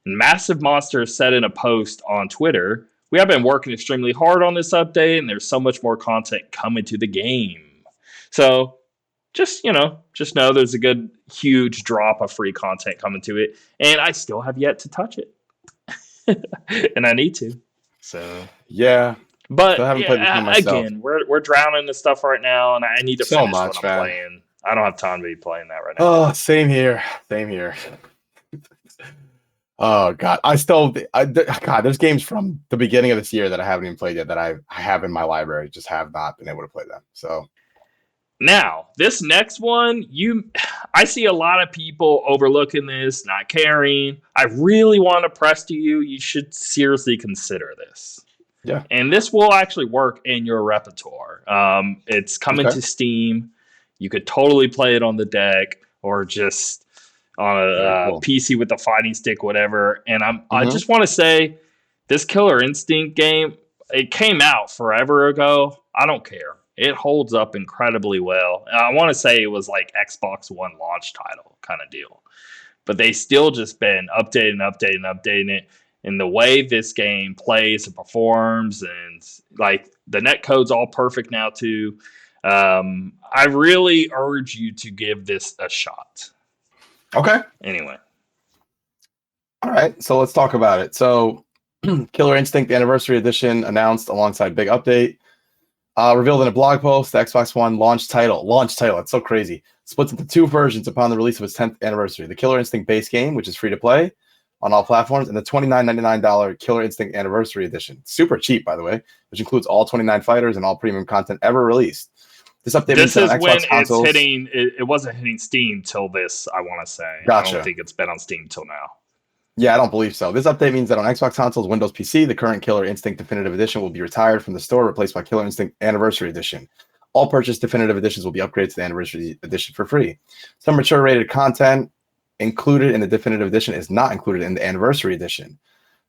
and Massive Monster said in a post on Twitter, "We have been working extremely hard on this update, and there's so much more content coming to the game." So, just know there's a good, huge drop of free content coming to it, and I still have yet to touch it, and I need to. So but again, we're drowning in stuff right now, and I need to finish what I'm playing. I don't have time to be playing that right now. Oh, same here. Oh God, there's games from the beginning of this year that I haven't even played yet that I have in my library, just have not been able to play them. So. Now, this next one, I see a lot of people overlooking this, not caring. I really want to press to you. You should seriously consider this. Yeah. And this will actually work in your repertoire. It's coming to Steam. You could totally play it on the deck or just on a PC with a fighting stick, whatever. And I just want to say, this Killer Instinct game, it came out forever ago. I don't care. It holds up incredibly well. I want to say it was like Xbox One launch title kind of deal. But they still just been updating it. And the way this game plays and performs, and like the netcode's all perfect now too. I really urge you to give this a shot. Okay. Anyway. All right. So let's talk about it. So Killer Instinct Anniversary Edition announced alongside big update. Revealed in a blog post, the Xbox One launch title. It's so crazy. Splits into two versions upon the release of its 10th anniversary. The Killer Instinct base game, which is free to play on all platforms, and the $29.99 Killer Instinct Anniversary Edition. Super cheap, by the way, which includes all 29 fighters and all premium content ever released. This update is when consoles. It's hitting. It wasn't hitting Steam till this, I want to say. Gotcha. I don't think it's been on Steam till now. Yeah, I don't believe so. This update means that on Xbox consoles, Windows PC, the current Killer Instinct Definitive Edition will be retired from the store, replaced by Killer Instinct Anniversary Edition. All purchased Definitive Editions will be upgraded to the Anniversary Edition for free. Some mature rated content included in the Definitive Edition is not included in the Anniversary Edition.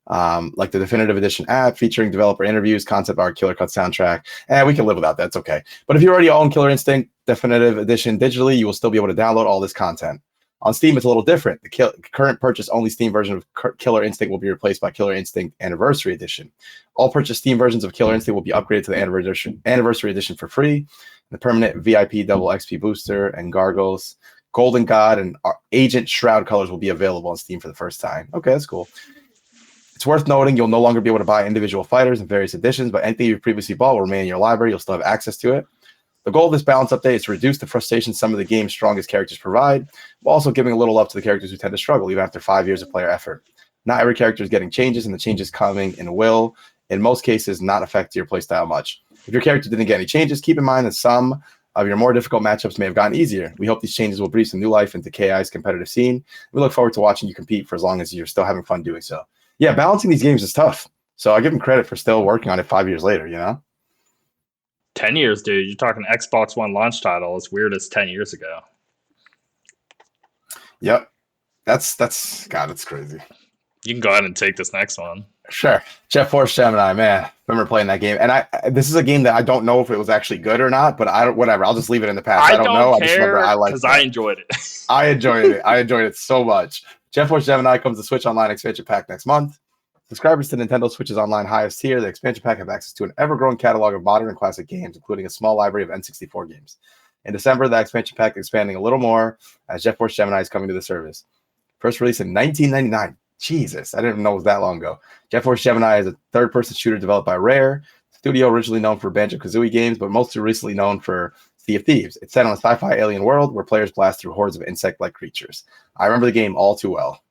Like the Definitive Edition app featuring developer interviews, concept art, Killer Cut soundtrack. We can live without that. It's okay. But if you already own Killer Instinct Definitive Edition digitally, you will still be able to download all this content. On Steam, it's a little different. The current purchase-only Steam version of Killer Instinct will be replaced by Killer Instinct Anniversary Edition. All purchased Steam versions of Killer Instinct will be upgraded to the Anniversary Edition for free. The permanent VIP double XP booster and Gargoyles, Golden God, and Agent Shroud colors will be available on Steam for the first time. Okay, that's cool. It's worth noting you'll no longer be able to buy individual fighters in various editions, but anything you've previously bought will remain in your library. You'll still have access to it. The goal of this balance update is to reduce the frustration some of the game's strongest characters provide, while also giving a little love to the characters who tend to struggle, even after 5 years of player effort. Not every character is getting changes, and the changes coming in will in most cases not affect your playstyle much. If your character didn't get any changes, keep in mind that some of your more difficult matchups may have gotten easier. We hope these changes will breathe some new life into KI's competitive scene. We look forward to watching you compete for as long as you're still having fun doing so. Yeah, balancing these games is tough. So I give him credit for still working on it 5 years later, 10 years, dude. You're talking Xbox One launch title as weird as 10 years ago. Yep. That's crazy. You can go ahead and take this next one. Sure. Force Gemini, man. Remember playing that game. And this is a game that I don't know if it was actually good or not, but whatever. I'll just leave it in the past. I don't know. I just remember I liked it. Because I enjoyed it. I enjoyed it. I enjoyed it so much. Force Gemini comes to Switch Online expansion pack next month. Subscribers to Nintendo Switch's online highest tier, the expansion pack have access to an ever-growing catalog of modern and classic games, including a small library of N64 games. In December, the expansion pack expanding a little more as Force Gemini is coming to the service. First released in 1999. Jesus, I didn't even know it was that long ago. Force Gemini is a third-person shooter developed by Rare, studio originally known for Banjo-Kazooie games, but mostly recently known for Sea of Thieves. It's set on a sci-fi alien world where players blast through hordes of insect-like creatures. I remember the game all too well.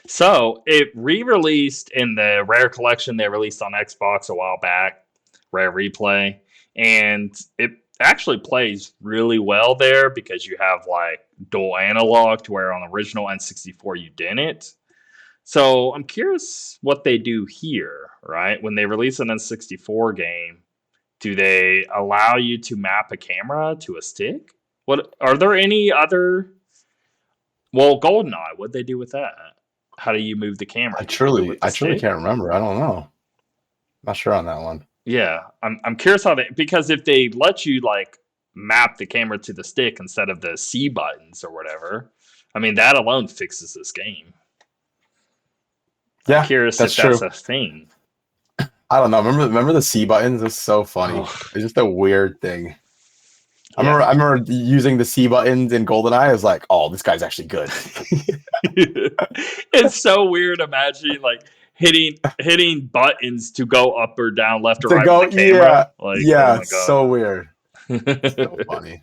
So it re-released in the Rare collection they released on Xbox a while back, Rare Replay, and it actually plays really well there because you have like dual analog to where on the original N64 you didn't. So I'm curious what they do here, right? When they release an N64 game, do they allow you to map a camera to a stick? What are there any other? Well, GoldenEye, what'd they do with that? How do you move the camera? I truly can't remember. I don't know. Not sure on that one. Yeah, I'm curious how because if they let you like map the camera to the stick instead of the C buttons or whatever, I mean that alone fixes this game. Yeah, I'm curious if that's a thing. I don't know. Remember the C buttons? It's so funny. It's just a weird thing. I remember using the C buttons in GoldenEye. I was like, oh, this guy's actually good. It's so weird imagining like hitting buttons to go up or down, left or right with the camera. It's so weird. It's so funny.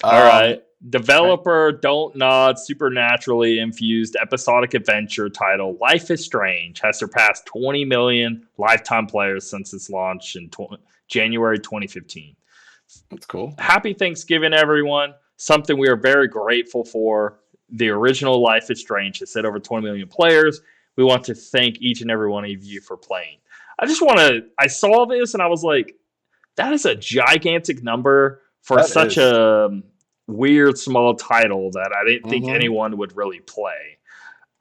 All right. Developer Don't Nod supernaturally infused episodic adventure title Life is Strange has surpassed 20 million lifetime players since its launch in January 2015. That's cool. Happy Thanksgiving, everyone. Something we are very grateful for. The original Life is Strange has hit over 20 million players. We want to thank each and every one of you for playing. I saw this and I was like, that is a gigantic number for such a weird small title that I didn't think anyone would really play.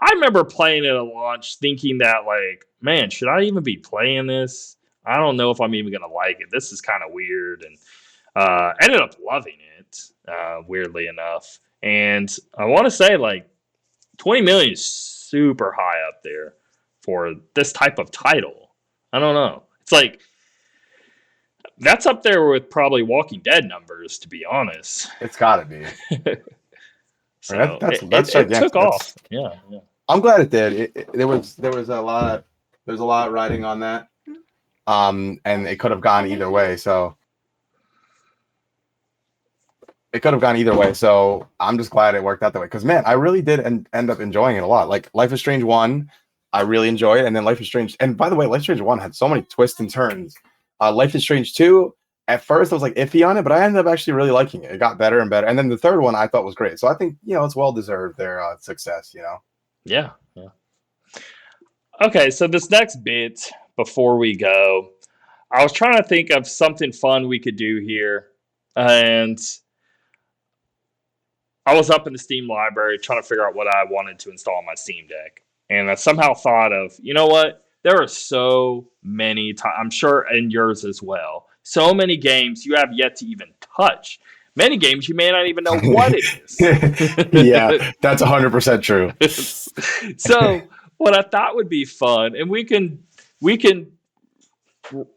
I remember playing it at launch thinking that like, man, should I even be playing this? I don't know if I'm even going to like it. This is kind of weird. And ended up loving it, weirdly enough. And I want to say like 20 million is super high up there for this type of title. I don't know. It's like, that's up there with probably Walking Dead numbers, to be honest. It's got to be. So it took off. Yeah. I'm glad it did. There was a lot riding on that, and it could have gone either way. So I'm just glad it worked out that way. Because man, I really did end up enjoying it a lot. Like Life is Strange 1, I really enjoyed, and then Life is Strange. And by the way, Life is Strange 1 had so many twists and turns. Life is Strange 2, at first I was like iffy on it, but I ended up actually really liking it. It got better and better. And then the third one I thought was great. So I think, it's well-deserved, their success, Yeah. Okay, so this next bit, before we go, I was trying to think of something fun we could do here. And I was up in the Steam library trying to figure out what I wanted to install on my Steam Deck. And I somehow thought of, you know what? There are so many, I'm sure, and yours as well, so many games you have yet to even touch. Many games you may not even know what it is. Yeah, that's 100% true. So what I thought would be fun, and we can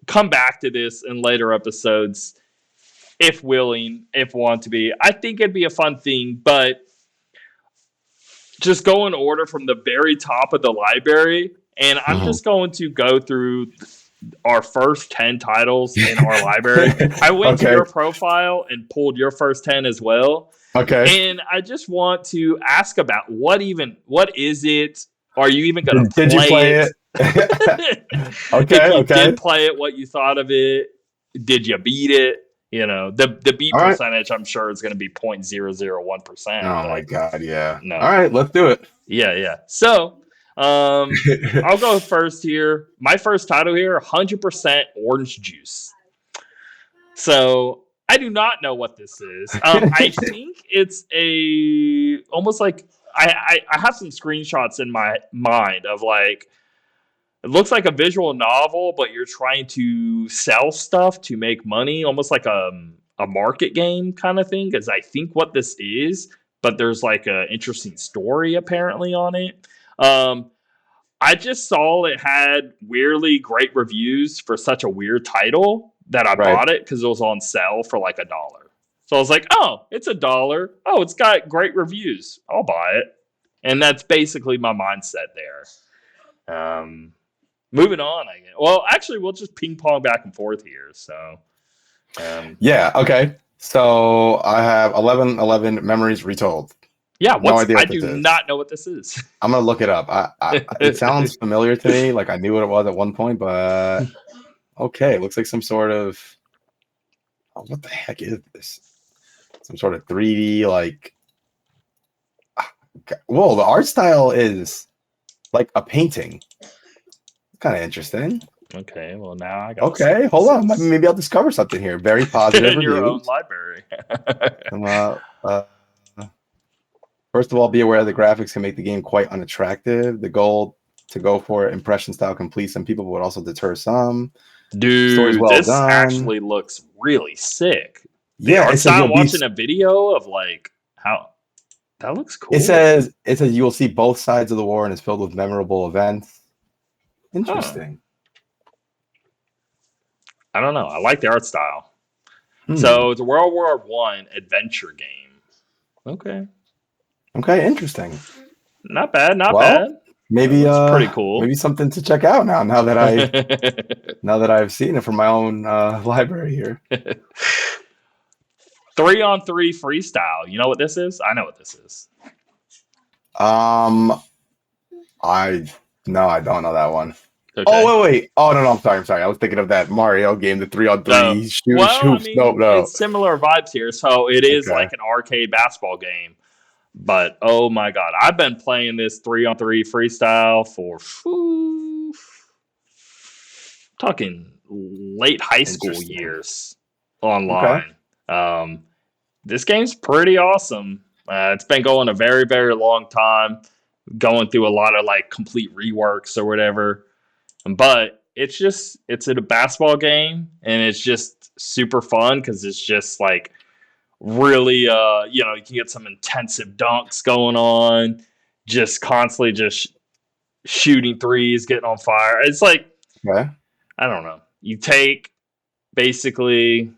come back to this in later episodes, if willing, if want to be. I think it'd be a fun thing, but just go in order from the very top of the library. And I'm just going to go through our first 10 titles in our library. I went to your profile and pulled your first 10 as well. Okay. And I just want to ask about what is it? Are you even going to play it? If you did play it, what you thought of it. Did you beat it? The beat All percentage, I'm sure, is going to be 0.001%. Oh my god, yeah. No. All right, let's do it. Yeah. So, I'll go first here. My first title here, 100% orange juice. So, I do not know what this is. I think it's almost like I have some screenshots in my mind of like it looks like a visual novel, but you're trying to sell stuff to make money, almost like a market game kind of thing. Is I think what this is, but there's like an interesting story apparently on it. I just saw it had weirdly great reviews for such a weird title that I bought it because it was on sale for like $1. So I was like, oh, it's $1. Oh, it's got great reviews. I'll buy it. And that's basically my mindset there. Moving on, I guess. Well, actually, we'll just ping pong back and forth here. So, yeah, okay. So I have 11 memories retold. Yeah, I do not know what this is. I'm gonna look it up. It sounds familiar to me, like I knew what it was at one point, but okay, it looks like some sort of what the heck is this? Some sort of 3D like. Whoa, the art style is like a painting. Kind of interesting. Okay, well now I got. Okay, hold on. Maybe I'll discover something here. Very positive in your own library. First of all, be aware the graphics can make the game quite unattractive. The goal to go for impression style complete some people, but also deter some. Dude, this done. Actually looks really sick. Yeah, I'm watching a video of like how that looks cool. It says you will see both sides of the war and it's filled with memorable events. Interesting. I don't know. I like the art style. So it's a World War I adventure game. Okay. Okay, interesting. Not bad. Not bad. Maybe pretty cool. Maybe something to check out now that I've seen it from my own library here. 3-on-3 freestyle. You know what this is? I know what this is. I don't know that one. Okay. Oh wait. Oh no, I'm sorry. I was thinking of that Mario game, the 3-on-3 shoots. No. It's similar vibes here. So it is like an arcade basketball game. But oh my god, I've been playing this 3-on-3 freestyle for talking late high school years online. Okay. This game's pretty awesome. It's been going a very, very long time, going through a lot of like complete reworks or whatever. But it's a basketball game, and it's just super fun because it's just like really, you can get some intensive dunks going on, just constantly just shooting threes, getting on fire. It's like, I don't know. You take basically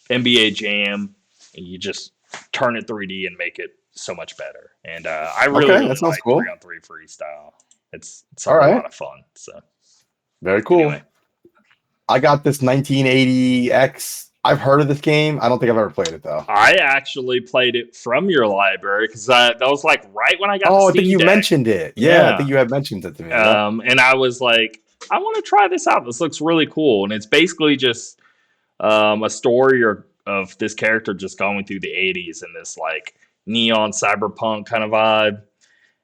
NBA Jam and you just turn it 3D and make it so much better. And I really like cool. 3-on-3 freestyle. It's a lot of fun. So very cool. Anyway. I got this 1980X. I've heard of this game. I don't think I've ever played it though. I actually played it from your library because that was like right when I got. I think you mentioned it. Yeah, I think you had mentioned it to me. And I was like, I want to try this out. This looks really cool, and it's basically just a story of this character just going through the 80s in this like neon cyberpunk kind of vibe.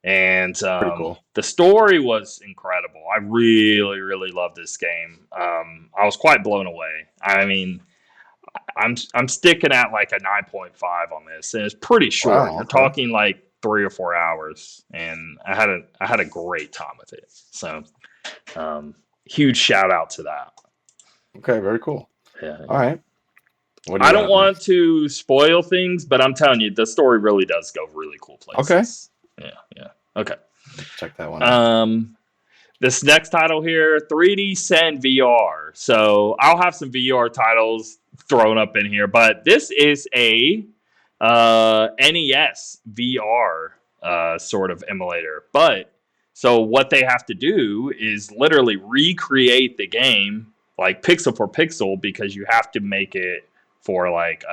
And cool. The story was incredible. I really, really loved this game. I was quite blown away. I mean, I'm sticking at like a 9.5 on this, and it's pretty short. Wow, okay. We're talking like 3 or 4 hours, and I had a great time with it. So, huge shout out to that. Okay, very cool. Yeah. All right. I don't want to spoil things, but I'm telling you, the story really does go really cool places. Okay. Yeah. Okay. Check that one out. This next title here, 3D Send VR. So I'll have some VR titles thrown up in here, but this is a NES VR sort of emulator. But so what they have to do is literally recreate the game like pixel for pixel, because you have to make it for like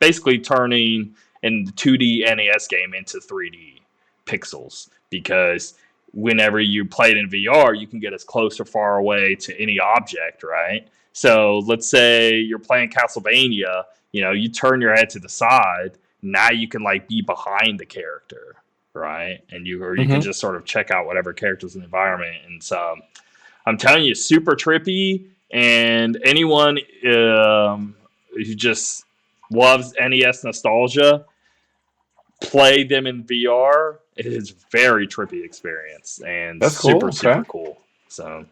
basically turning in the 2D NES game into 3D pixels, because whenever you play it in VR, you can get as close or far away to any object, right? So let's say you're playing Castlevania, you turn your head to the side. Now you can like be behind the character, right? And you can just sort of check out whatever characters in the environment. And so I'm telling you, super trippy. And anyone who just loves NES nostalgia, play them in VR. It is a very trippy experience and That's super, cool. super cool. So,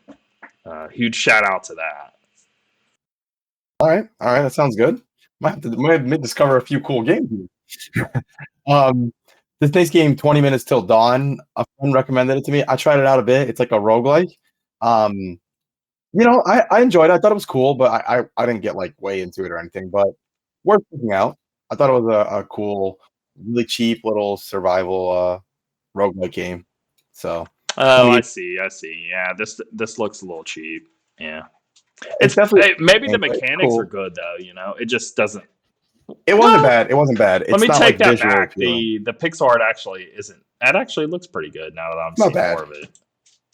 huge shout out to that. All right. That sounds good. Might discover a few cool games. This next game, 20 Minutes Till Dawn, a friend recommended it to me. I tried it out a bit. It's like a roguelike. I enjoyed it. I thought it was cool, but I didn't get like way into it or anything. But worth checking out. I thought it was a cool, really cheap little survival roguelike game. So. I see. Yeah, this looks a little cheap. Yeah, it's definitely maybe the mechanics are good though. It just doesn't. It wasn't bad. It wasn't bad. It's Let me not take like that back. Appealing. The pixel art actually isn't. That actually looks pretty good now that I'm seeing more of it.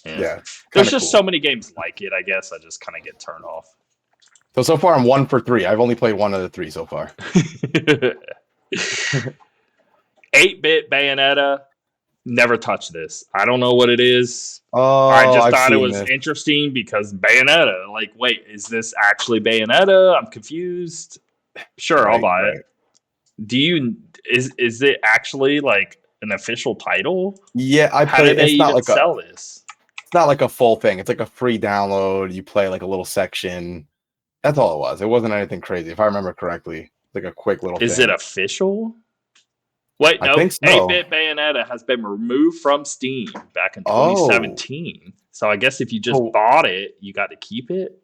Yeah. There's just so many games like it. I guess I just kind of get turned off. So far I'm 1 for 3. I've only played one of the 3 so far. 8-bit Bayonetta. Never touched this. I don't know what it is. Oh, I just thought it was interesting because Bayonetta. Like, wait, is this actually Bayonetta? I'm confused. Sure, I'll buy it. Is it actually like an official title? Yeah, How did they even sell this? It's not like a full thing. It's like a free download. You play like a little section. That's all it was. It wasn't anything crazy, if I remember correctly. Like a quick little. Is it official? Wait, no. 8-bit Bayonetta has been removed from Steam back in 2017. So I guess if you just bought it, you got to keep it.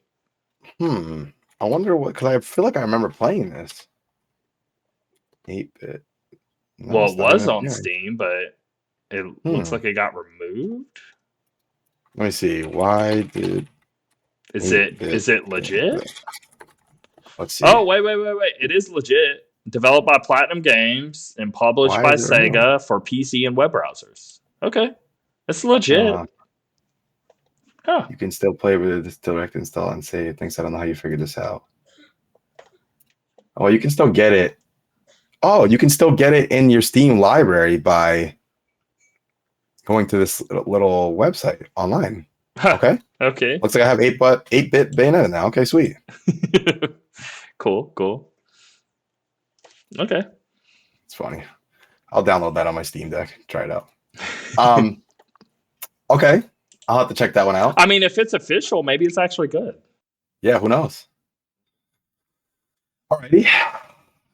I wonder what, because I feel like I remember playing this. 8-bit. Well, it was on Steam, but it looks like it got removed. Let me see. Why did is it legit? Let's see. Oh, wait. It is legit. Developed by Platinum Games and published by Sega for PC and web browsers. Okay. That's legit. You can still play with this direct install and save. Thanks. I don't know how you figured this out. Oh, you can still get it. Oh, you can still get it in your Steam library by going to this little website online. Okay. Okay. Looks like I have 8-bit Bayonetta now. Okay, sweet. Cool. Okay. It's funny. I'll download that on my Steam Deck. Try it out. Okay. I'll have to check that one out. I mean, if it's official, maybe it's actually good. Yeah, who knows? Alrighty.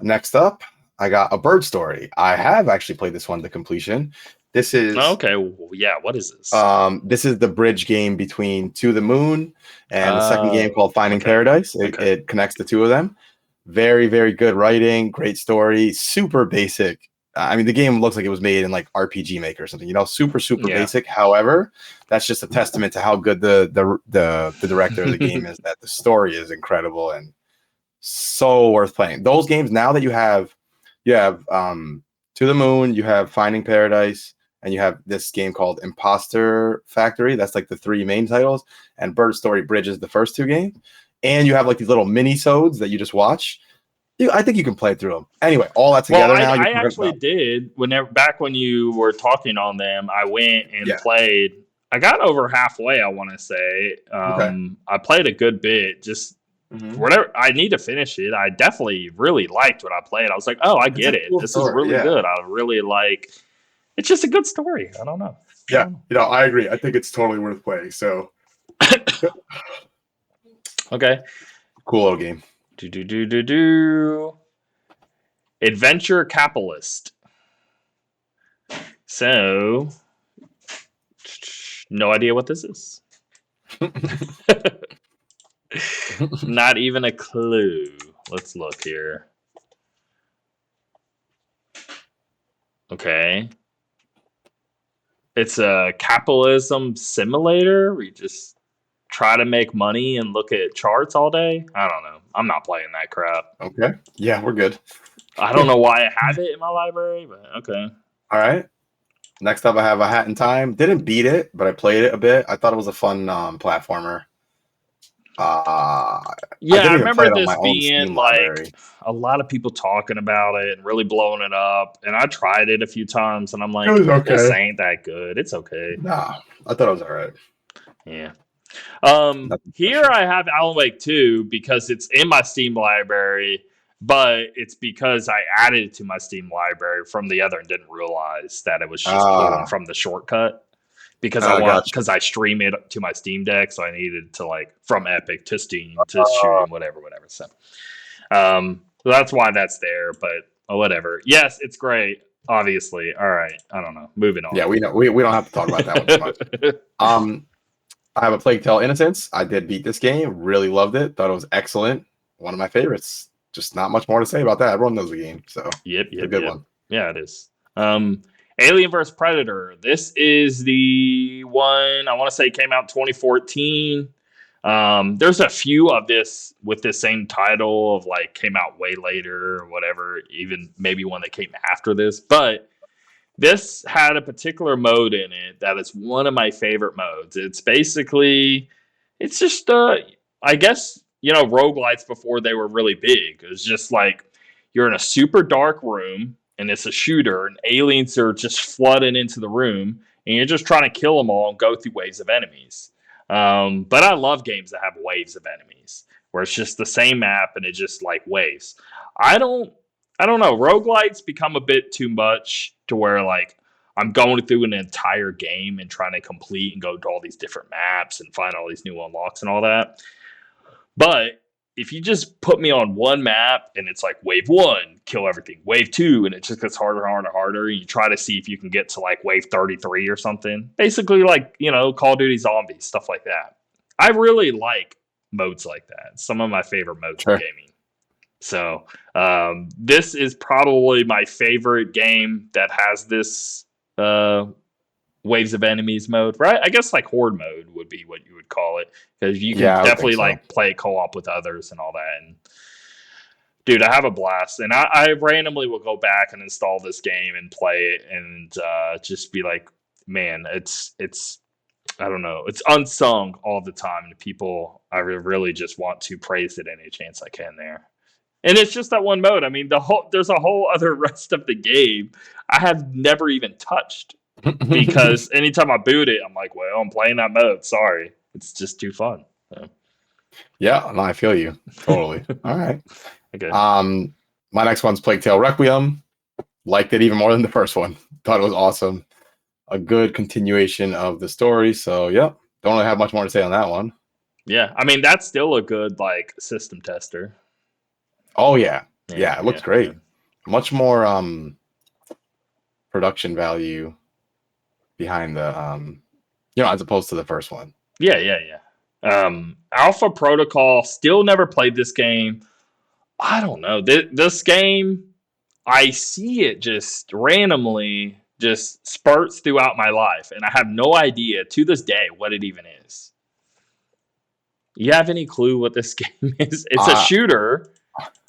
Next up, I got A Bird Story. I have actually played this one to completion. This is okay. Yeah, what is this? This is the bridge game between To the Moon and the second game called Finding Paradise. It connects the two of them. Very, very good writing, great story, super basic. I mean, the game looks like it was made in like RPG Maker or something, super basic. However, that's just a testament to how good the director of the game is. That the story is incredible and so worth playing. Those games now that you have To the Moon, you have Finding Paradise, and you have this game called Imposter Factory. That's like the 3 main titles, and Bird Story bridges the first 2 games. And you have like these little mini-sodes that you just watch. I think you can play through them. Anyway, all that together now. I actually did. Back when you were talking on them, I went and played. I got over halfway, I want to say. I played a good bit. Just whatever. I need to finish it. I definitely really liked what I played. I was like, oh, I get it. This is really good. I really like. It's just a good story. I don't know. Yeah, I agree. I think it's totally worth playing. So. Okay. Cool little game. Adventure Capitalist. So, no idea what this is. Not even a clue. Let's look here. Okay. It's a capitalism simulator where you just try to make money and look at charts all day. I don't know. I'm not playing that crap. Okay. Yeah, we're good. I don't know why I have it in my library, but okay. All right. Next up, I have A Hat in Time. Didn't beat it, but I played it a bit. I thought it was a fun platformer. I I didn't even play remember it on this my own being Steam like library. a lot of people talking about it and really blowing it up. And I tried it a few times, and I'm It like, was this okay. ain't that good. It's okay. Nah, I thought it was all right. Yeah. Nothing Here special. I have Alan Wake 2 because it's in my Steam library, but it's because I added it to my Steam library from the other and didn't realize that it was just pulling from the shortcut because Gotcha. because I stream it to my Steam Deck, so I needed to like from Epic to Steam to shooting whatever. So that's why that's there, but whatever. Yes, it's great. Obviously. All right. I don't know. Moving on. Yeah, we know we don't have to talk about that one too much. I have A Plague Tale: Innocence. I did beat this game. Really loved it. Thought it was excellent. One of my favorites. Just not much more to say about that. Everyone knows the game, so it's a good one. Yeah, it is. Alien vs Predator. This is the one I want to say came out 2014. There's a few of this with the same title of like came out way later or whatever, even maybe one that came after this, but this had a particular mode in it that is one of my favorite modes. It's basically, it's just, I guess, roguelites before they were really big. It was just like you're in a super dark room and it's a shooter and aliens are just flooding into the room and you're just trying to kill them all and go through waves of enemies. But I love games that have waves of enemies where it's just the same map and it just like waves. I don't I don't know. Roguelites become a bit too much to where like I'm going through an entire game and trying to complete and go to all these different maps and find all these new unlocks and all that. But if you just put me on one map and it's like wave one, kill everything, wave two, and it just gets harder, harder, harder, and you try to see if you can get to like wave 33 or something. Basically, like, Call of Duty Zombies, stuff like that. I really like modes like that. Some of my favorite modes in gaming. So this is probably my favorite game that has this waves of enemies mode, right? I guess like horde mode would be what you would call it because you can definitely like play co-op with others and all that. And dude, I have a blast, and I randomly will go back and install this game and play it, and just be like, man, it's I don't know, it's unsung all the time, and people I really just want to praise it any chance I can there. And it's just that one mode. I mean, there's a whole other rest of the game I have never even touched because anytime I boot it, I'm like, well, I'm playing that mode. Sorry, it's just too fun. So. Yeah, no, I feel you totally. All right. Okay. My next one's Plague Tale Requiem. Liked it even more than the first one. Thought it was awesome. A good continuation of the story. So, yep. Don't really have much more to say on that one. Yeah, I mean that's still a good like system tester. Oh yeah, it looks great. Yeah. Much more production value behind the as opposed to the first one. Yeah. Alpha Protocol, still never played this game. I don't know. This game, I see it just randomly just spurts throughout my life, and I have no idea to this day what it even is. You have any clue what this game is? It's a shooter,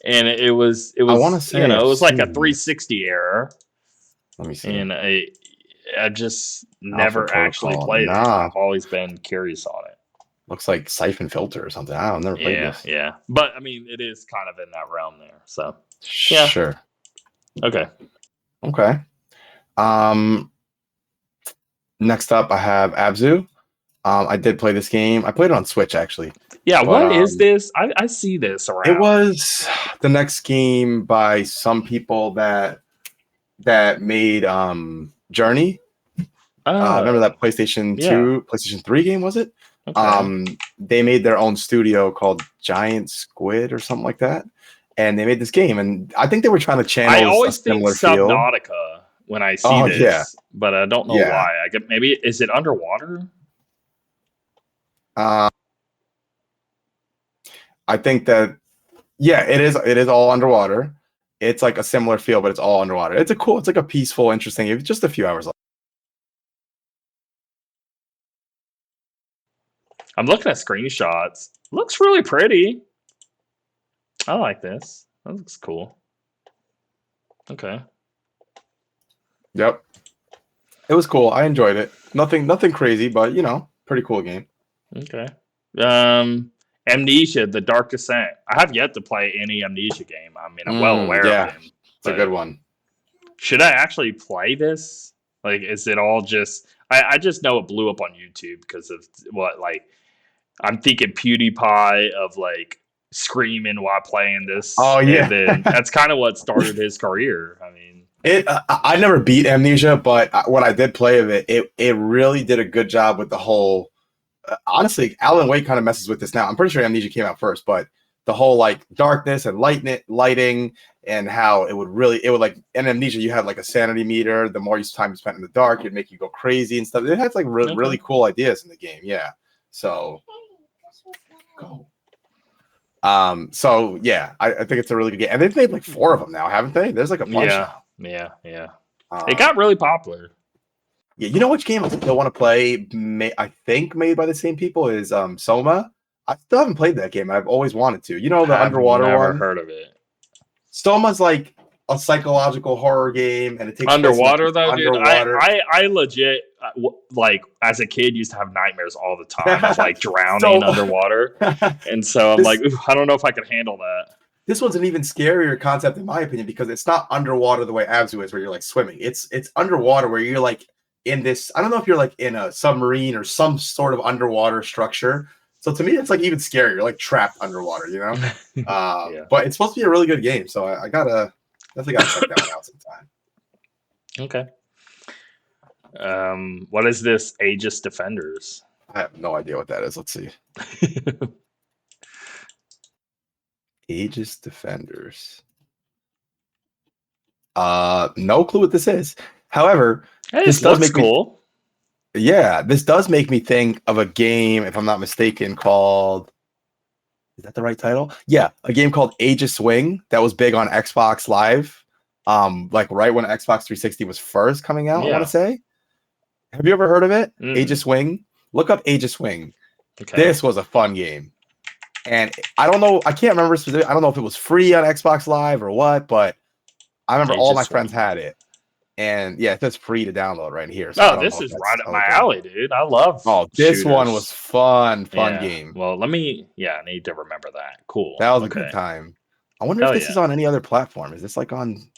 and it was I want to say it was like a 360 error. Let me see. And I just never actually played it. I've always been curious on it. Looks like Siphon Filter or something. I've never played this. Yeah. But I mean, it is kind of in that realm there. So yeah. Sure. Okay. Next up, I have Abzu. I did play this game. I played it on Switch actually. Yeah. But, what is this? I see this around. It was the next game by some people that made Journey. Remember that PlayStation 2, PlayStation 3 game, was it? Okay. They made their own studio called Giant Squid or something like that. And they made this game. And I think they were trying to channel I always think Subnautica feel. When I see this, but I don't know why. I get maybe is it underwater? I think that it is all underwater. It's like a similar feel, but it's all underwater. It's like a peaceful, interesting. It's just a few hours long. I'm looking at screenshots. Looks really pretty. I like this. That looks cool. Okay. Yep. It was cool. I enjoyed it. Nothing crazy, but pretty cool game. Okay. Amnesia: The Dark Descent. I have yet to play any Amnesia game. I mean, I'm well aware of him. It's a good one. Should I actually play this? Like, is it all just? I just know it blew up on YouTube because of what? Like, I'm thinking PewDiePie of like screaming while playing this. Oh yeah, and then that's kind of what started his career. I mean, I never beat Amnesia, but when I did play of it, it really did a good job with the whole. Honestly, Alan Wake kind of messes with this now. I'm pretty sure Amnesia came out first, but the whole like darkness and lighting and how it would like in Amnesia you had like a sanity meter. The more time you spent in the dark, it'd make you go crazy and stuff. It has like really cool ideas in the game. Yeah. So go. So yeah, I think it's a really good game. And they've made like 4 of them now, haven't they? There's like a bunch now. Yeah. It got really popular. Yeah, you know which game I still want to play? I think made by the same people is Soma. I still haven't played that game. I've always wanted to. You know the underwater one? I've never heard of it. Soma's like a psychological horror game, and it takes underwater though, underwater. Dude. I legit like as a kid used to have nightmares all the time of like drowning underwater, and so I'm like, I don't know if I could handle that. This one's an even scarier concept in my opinion because it's not underwater the way Abzu is, where you're like swimming. It's underwater where you're like in this. I don't know if you're like in a submarine or some sort of underwater structure. So to me, it's like even scarier. You're like trapped underwater, you know. Yeah. But it's supposed to be a really good game, so I definitely gotta check that one out sometime. Okay. What is this? Aegis Defenders. I have no idea what that is. Let's see. Aegis Defenders. No clue what this is. However, this does make cool. Yeah, this does make me think of a game, if I'm not mistaken, called. Is that the right title? Yeah, a game called Aegis Wing that was big on Xbox Live. Like right when Xbox 360 was first coming out, I want to say. Have you ever heard of it? Aegis Wing? Look up Aegis Wing. Okay. This was a fun game. And I don't know, I can't remember specifically. I don't know if it was free on Xbox Live or what, but I remember all my friends had it. And yeah, it says free to download right here. So this is right up my alley, dude. I love this one was fun game. Well, I need to remember that. Cool. That was a good time. I wonder if this is on any other platform. Is this like on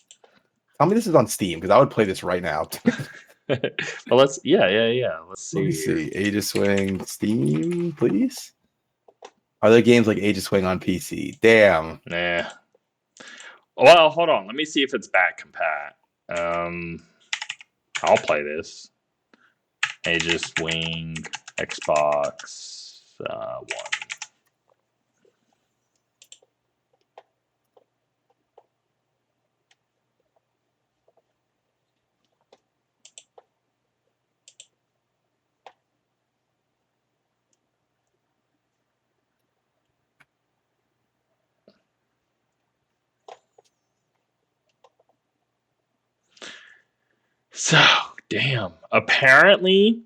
tell me this is on Steam, because I would play this right now. Well, let's see. Let me see. Aegis Wing Steam, please. Are there games like Aegis Wing on PC? Damn. Nah. Well, hold on. Let me see if it's back compat. I'll play this. Aegis Wing, Xbox One. So, damn. Apparently,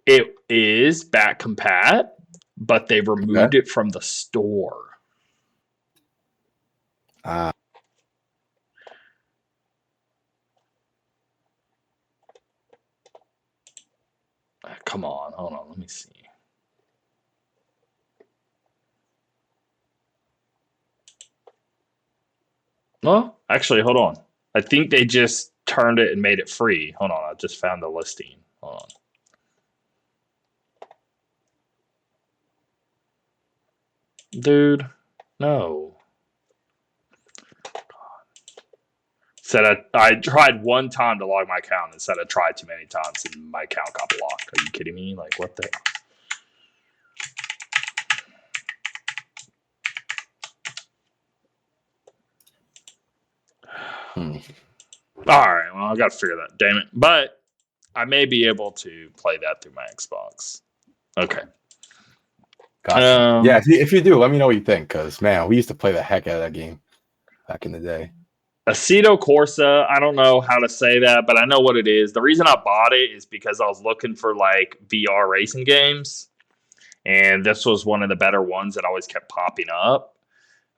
it is back compat, but they removed it from the store. Come on. Hold on. Let me see. Well, actually, hold on. I think they just turned it and made it free. Hold on, I just found the listing. Hold on. Dude, no. Said I tried one time to log my account and said I tried too many times and my account got blocked. Are you kidding me? Like, what the? All right, well, I got to figure that. Damn it. But I may be able to play that through my Xbox. Okay. Gotcha. Yeah, if you do, let me know what you think, because, man, we used to play the heck out of that game back in the day. Aceto Corsa, I don't know how to say that, but I know what it is. The reason I bought it is because I was looking for, like, VR racing games, and this was one of the better ones that always kept popping up.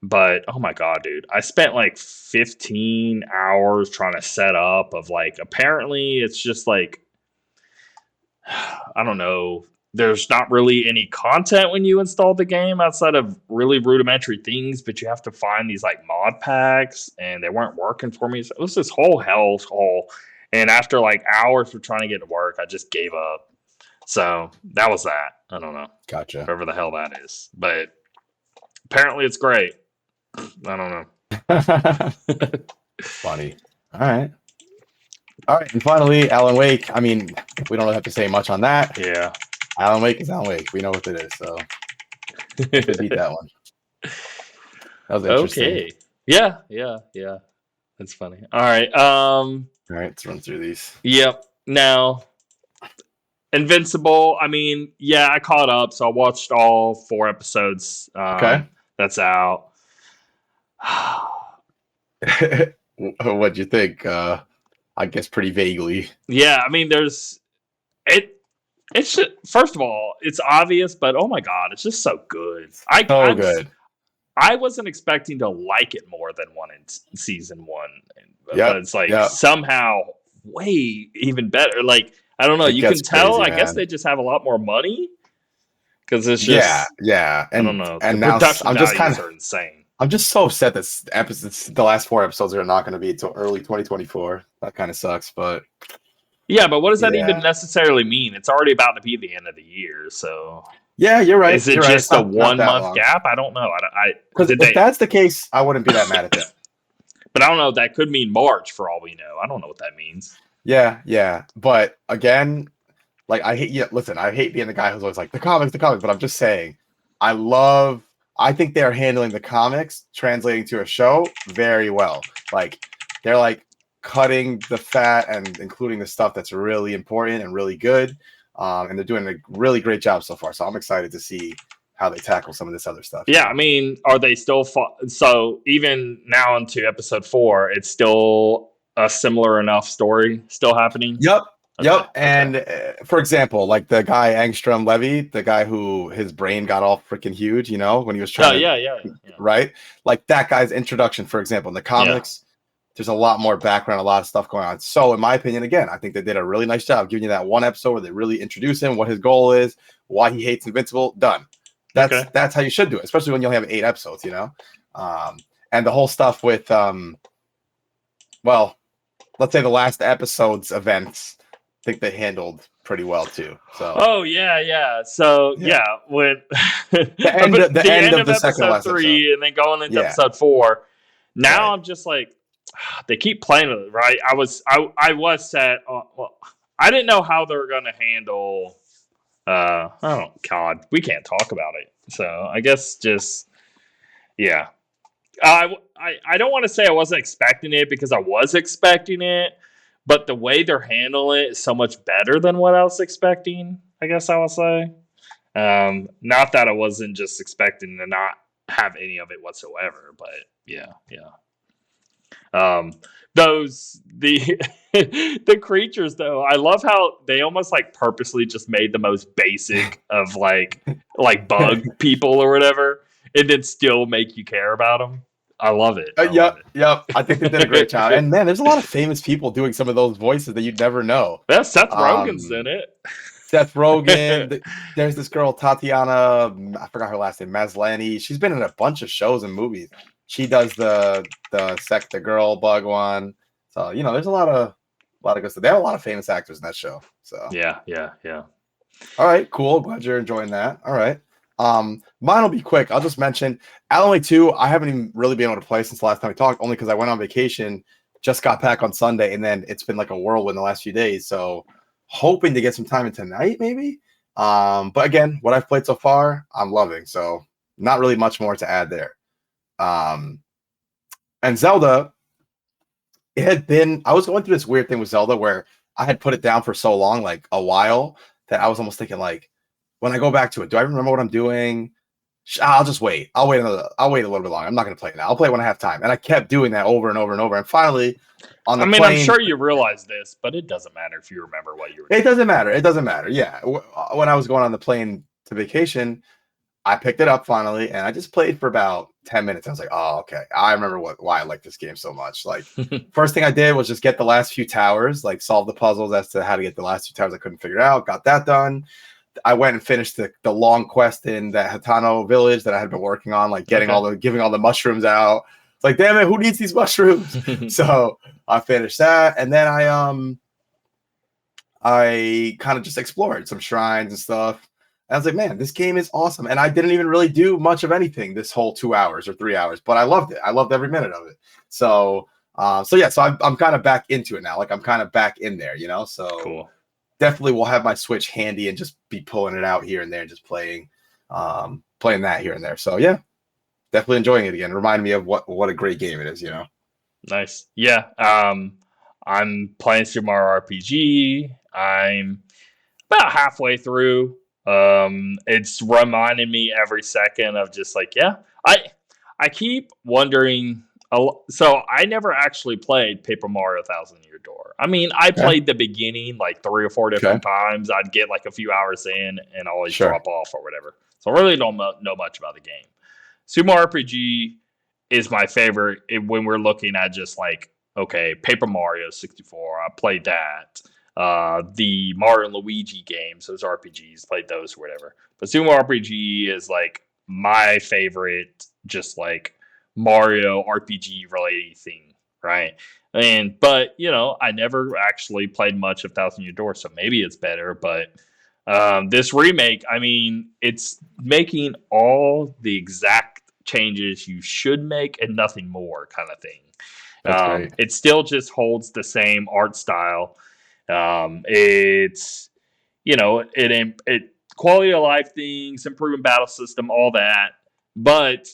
But, oh my God, dude. I spent like 15 hours trying to set up of like, apparently it's just like I don't know. There's not really any content when you install the game outside of really rudimentary things, but you have to find these like mod packs, and they weren't working for me. So it was this whole hellhole. And after like hours of trying to get to work, I just gave up. So that was that. I don't know. Gotcha. Whatever the hell that is. But apparently it's great. I don't know. Funny. All right. And finally, Alan Wake. I mean, we don't really have to say much on that. Yeah. Alan Wake is Alan Wake. We know what it is, so beat that one. That was interesting. Okay. Yeah. That's funny. All right. All right, let's run through these. Yep. Now, Invincible. I mean, yeah, I caught up, so I watched all 4 episodes. Okay. That's out. What'd you think? I guess pretty vaguely. Yeah, I mean, there's it. It's just, first of all, it's obvious, but oh my god, it's just so good. Good. I wasn't expecting to like it more than one in season 1, but it's like somehow way even better. Like I don't know, you can tell. Crazy, I guess they just have a lot more money because it's just yeah. And I don't know. And the now production I'm just values are insane. I'm just so upset that the last 4 episodes are not going to be until early 2024. That kind of sucks, but. Yeah, but what does that even necessarily mean? It's already about to be the end of the year, so yeah, you're right. Is it just a 1 month gap? I don't know. Because if that's the case, I wouldn't be that mad at that. But I don't know. That could mean March for all we know. I don't know what that means. Yeah. But again, like I hate being the guy who's always like the comics. But I'm just saying, I think they're handling the comics translating to a show very well. Like they're like cutting the fat and including the stuff that's really important and really good. And they're doing a really great job so far. So I'm excited to see how they tackle some of this other stuff. Yeah, I mean, are they still... So even now into episode 4, it's still a similar enough story still happening? Yep. And for example, like the guy Angstrom Levy, the guy who his brain got all freaking huge, you know, when he was trying yeah. Right? Like that guy's introduction, for example, in the comics... There's a lot more background, a lot of stuff going on. So, in my opinion, again, I think they did a really nice job giving you that one episode where they really introduce him, what his goal is, why he hates Invincible. Done. That's how you should do it, especially when you only have 8 episodes, you know? And the whole stuff with, let's say the last episode's events, I think they handled pretty well too. So. Oh yeah. So when the end of the second episode 3 and then going into episode 4. Now I'm just like, they keep playing with it, right? I was set. I didn't know how they were going to handle. Oh God, we can't talk about it. So I guess just I don't want to say I wasn't expecting it because I was expecting it, but the way they're handling it is so much better than what I was expecting. I guess I will say. Not that I wasn't just expecting to not have any of it whatsoever, but yeah. The creatures though, I love how they almost like purposely just made the most basic of like bug people or whatever, and then still make you care about them. I love it. Yep. I think they did a great job. And man, there's a lot of famous people doing some of those voices that you'd never know. Yeah, Seth Rogen's in it. Seth Rogen. There's this girl Tatiana. I forgot her last name. Maslany. She's been in a bunch of shows and movies. She does the girl bug one. So, you know, there's a lot of good stuff. They have a lot of famous actors in that show. So yeah. All right, cool. Glad you're enjoying that. All right. Mine will be quick. I'll just mention Alan Wake 2. I haven't even really been able to play since the last time we talked, only because I went on vacation, just got back on Sunday, and then it's been like a whirlwind the last few days. So hoping to get some time in tonight, maybe. But again, what I've played so far, I'm loving. So not really much more to add there. And Zelda, I was going through this weird thing with Zelda where I had put it down for so long, like a while, that I was almost thinking like, when I go back to it, do I remember what I'm doing? I'll just wait. I'll wait a little bit longer. I'm not going to play it now. I'll play it when I have time. And I kept doing that over and over and over. And finally, on the plane, I'm sure you realize this, but it doesn't matter if you remember what you were doing. It doesn't matter. Yeah. When I was going on the plane to vacation, I picked it up finally, and I just played for about 10 minutes. I was like, oh, okay. I remember why I like this game so much. Like, first thing I did was just get the last few towers, like solve the puzzles as to how to get the last few towers I couldn't figure out. Got that done. I went and finished the long quest in that Hatano village that I had been working on, like giving all the mushrooms out. It's like, damn it, who needs these mushrooms? So I finished that, and then I kind of just explored some shrines and stuff. I was like, man, this game is awesome. And I didn't even really do much of anything this whole 2 hours or 3 hours, but I loved it. I loved every minute of it. So I'm kind of back into it now. Like I'm kind of back in there, you know? So cool. Definitely will have my Switch handy and just be pulling it out here and there and just playing that here and there. So yeah, definitely enjoying it again. Remind me of what a great game it is, you know? Nice. Yeah. I'm playing Super Mario RPG. I'm about halfway through. It's reminding me every second of just like, yeah, I keep wondering. So I never actually played Paper Mario Thousand Year Door. I mean, I played the beginning like 3 or 4 different times. I'd get like a few hours in and always drop off or whatever. So I really don't know much about the game. Super Mario RPG is my favorite when we're looking at just like, okay, Paper Mario 64. I played that. The Mario and Luigi games, those RPGs, played those or whatever. But Super Mario RPG is like my favorite, just like Mario RPG related thing, right? But you know, I never actually played much of Thousand Year Door, so maybe it's better. But this remake, I mean, it's making all the exact changes you should make and nothing more, kind of thing. It still just holds the same art style. It's, you know, it quality of life things, improving battle system, all that. But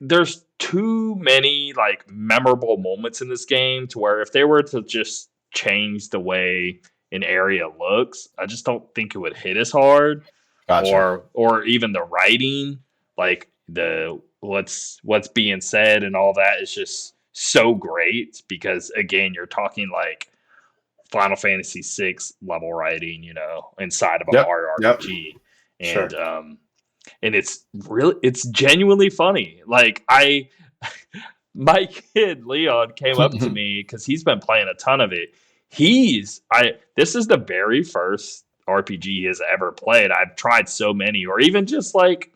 there's too many like memorable moments in this game to where if they were to just change the way an area looks, I just don't think it would hit as hard. Gotcha. Or even the writing, like the what's being said and all that is just so great because again, you're talking like Final Fantasy VI level writing, you know, inside of a Mario RPG. And and it's genuinely funny. Like my kid Leon came up to me because he's been playing a ton of it. This is the very first RPG he has ever played. I've tried so many, or even just like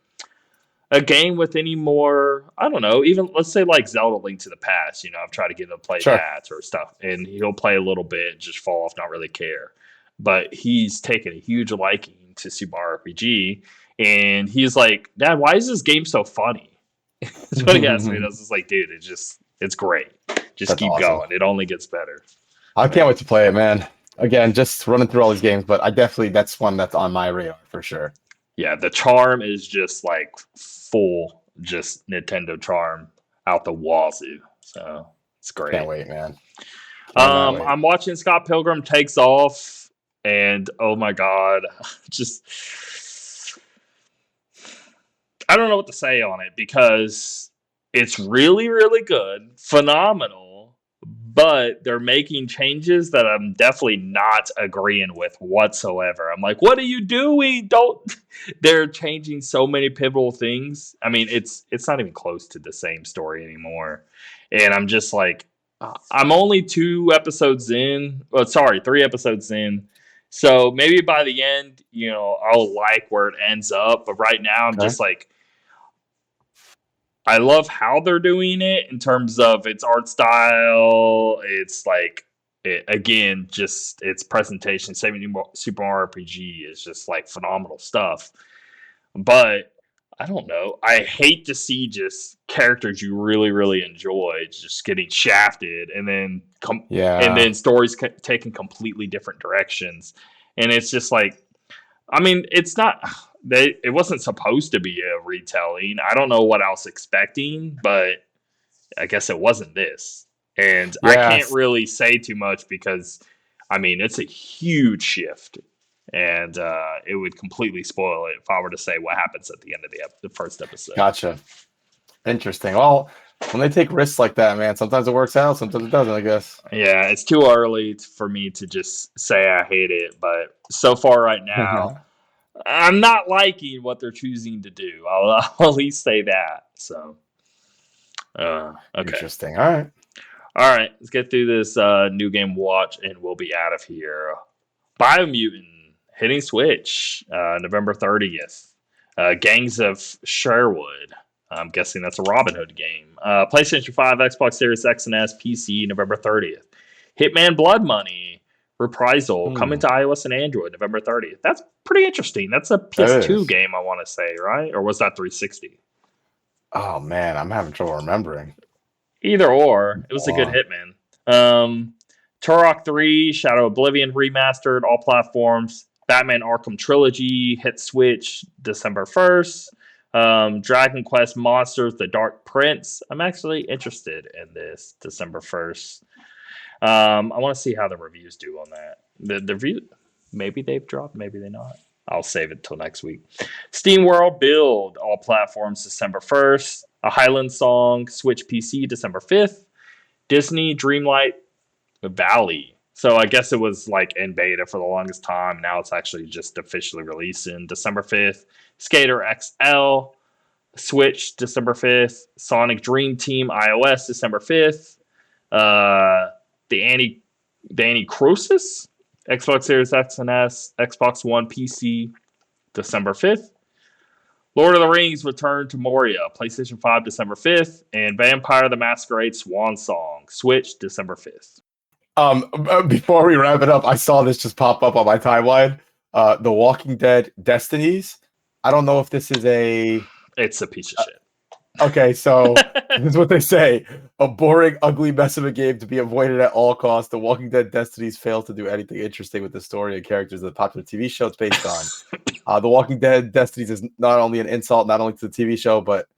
a game with any more, I don't know, even let's say like Zelda Link to the Past, you know, I've tried to get him to play that or stuff, and he'll play a little bit, just fall off, not really care. But he's taken a huge liking to Super Mario RPG, and he's like, Dad, why is this game so funny? That's what he asked me, and I was just like, dude, it's great. Just keep going. It only gets better. I can't wait to play it, man. Again, just running through all these games, but that's one that's on my radar for sure. Yeah, the charm is just like full, just Nintendo charm out the wazoo. So it's great. Can't wait, man. I'm watching Scott Pilgrim Takes Off, and oh my god, just I don't know what to say on it because it's really, really good, phenomenal, but they're making changes that I'm definitely not agreeing with whatsoever. I'm like, what are you doing? They're changing so many pivotal things. I mean, it's not even close to the same story anymore. And I'm just like, I'm only 3 episodes in. So maybe by the end, you know, I'll like where it ends up. But right now, I'm just like, I love how they're doing it in terms of its art style. It's like, again, just its presentation. Super Mario RPG is just like phenomenal stuff. But I don't know. I hate to see just characters you really, really enjoy just getting shafted, and then and then stories taking completely different directions. And it's just like, I mean, it's not. It wasn't supposed to be a retelling. I don't know what I was expecting, but I guess it wasn't this. And I can't really say too much because, I mean, it's a huge shift. And it would completely spoil it if I were to say what happens at the end of the first episode. Gotcha. Interesting. Well, when they take risks like that, man, sometimes it works out, sometimes it doesn't, I guess. Yeah, it's too early for me to just say I hate it. But so far right now, I'm not liking what they're choosing to do. I'll at least say that. So, okay. Interesting. All right. All right. Let's get through this new game watch, and we'll be out of here. Biomutant hitting Switch November 30th. Gangs of Sherwood. I'm guessing that's a Robin Hood game. PlayStation 5, Xbox Series X and S, PC November 30th. Hitman Blood Money Reprisal coming to iOS and Android November 30th. That's pretty interesting. That's a PS2 game, I want to say, right? Or was that 360? Oh man, I'm having trouble remembering. Either or, it was a good Hitman. Turok 3, Shadow Oblivion remastered, all platforms. Batman Arkham Trilogy hit Switch December 1st. Dragon Quest Monsters: The Dark Prince. I'm actually interested in this December 1st. I want to see how the reviews do on that. The review, maybe they've dropped, maybe they not. I'll save it till next week. Steam World Build, all platforms December 1st. A Highland Song, Switch PC December 5th. Disney Dreamlight Valley. So I guess it was like in beta for the longest time. Now it's actually just officially released in December 5th. Skater XL, Switch December 5th. Sonic Dream Team iOS December 5th. The Anti-Crosis, Xbox Series X and S, Xbox One, PC December 5th. Lord of the Rings Return to Moria, PlayStation 5 December 5th, and Vampire the Masquerade Swan Song, Switch December 5th. Before we wrap it up, I saw this just pop up on my timeline. The Walking Dead Destinies. I don't know if this is It's a piece of shit. Okay, so this is what they say. A boring, ugly mess of a game to be avoided at all costs. The Walking Dead Destinies fails to do anything interesting with the story and characters of the popular TV show it's based on. The Walking Dead Destinies is not only an insult, not only to the TV show, but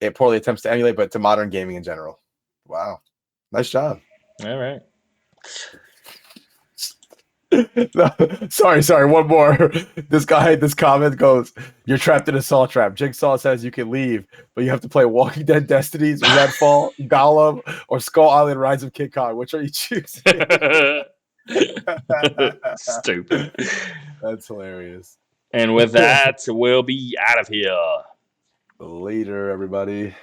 it poorly attempts to emulate, but to modern gaming in general. Wow. Nice job. All right. Sorry. One more. This comment goes, "You're trapped in a saw trap. Jigsaw says you can leave, but you have to play Walking Dead Destinies, Redfall, Gollum, or Skull Island Rise of Kid Kong. Which are you choosing?" Stupid. That's hilarious. And with that, we'll be out of here. Later, everybody.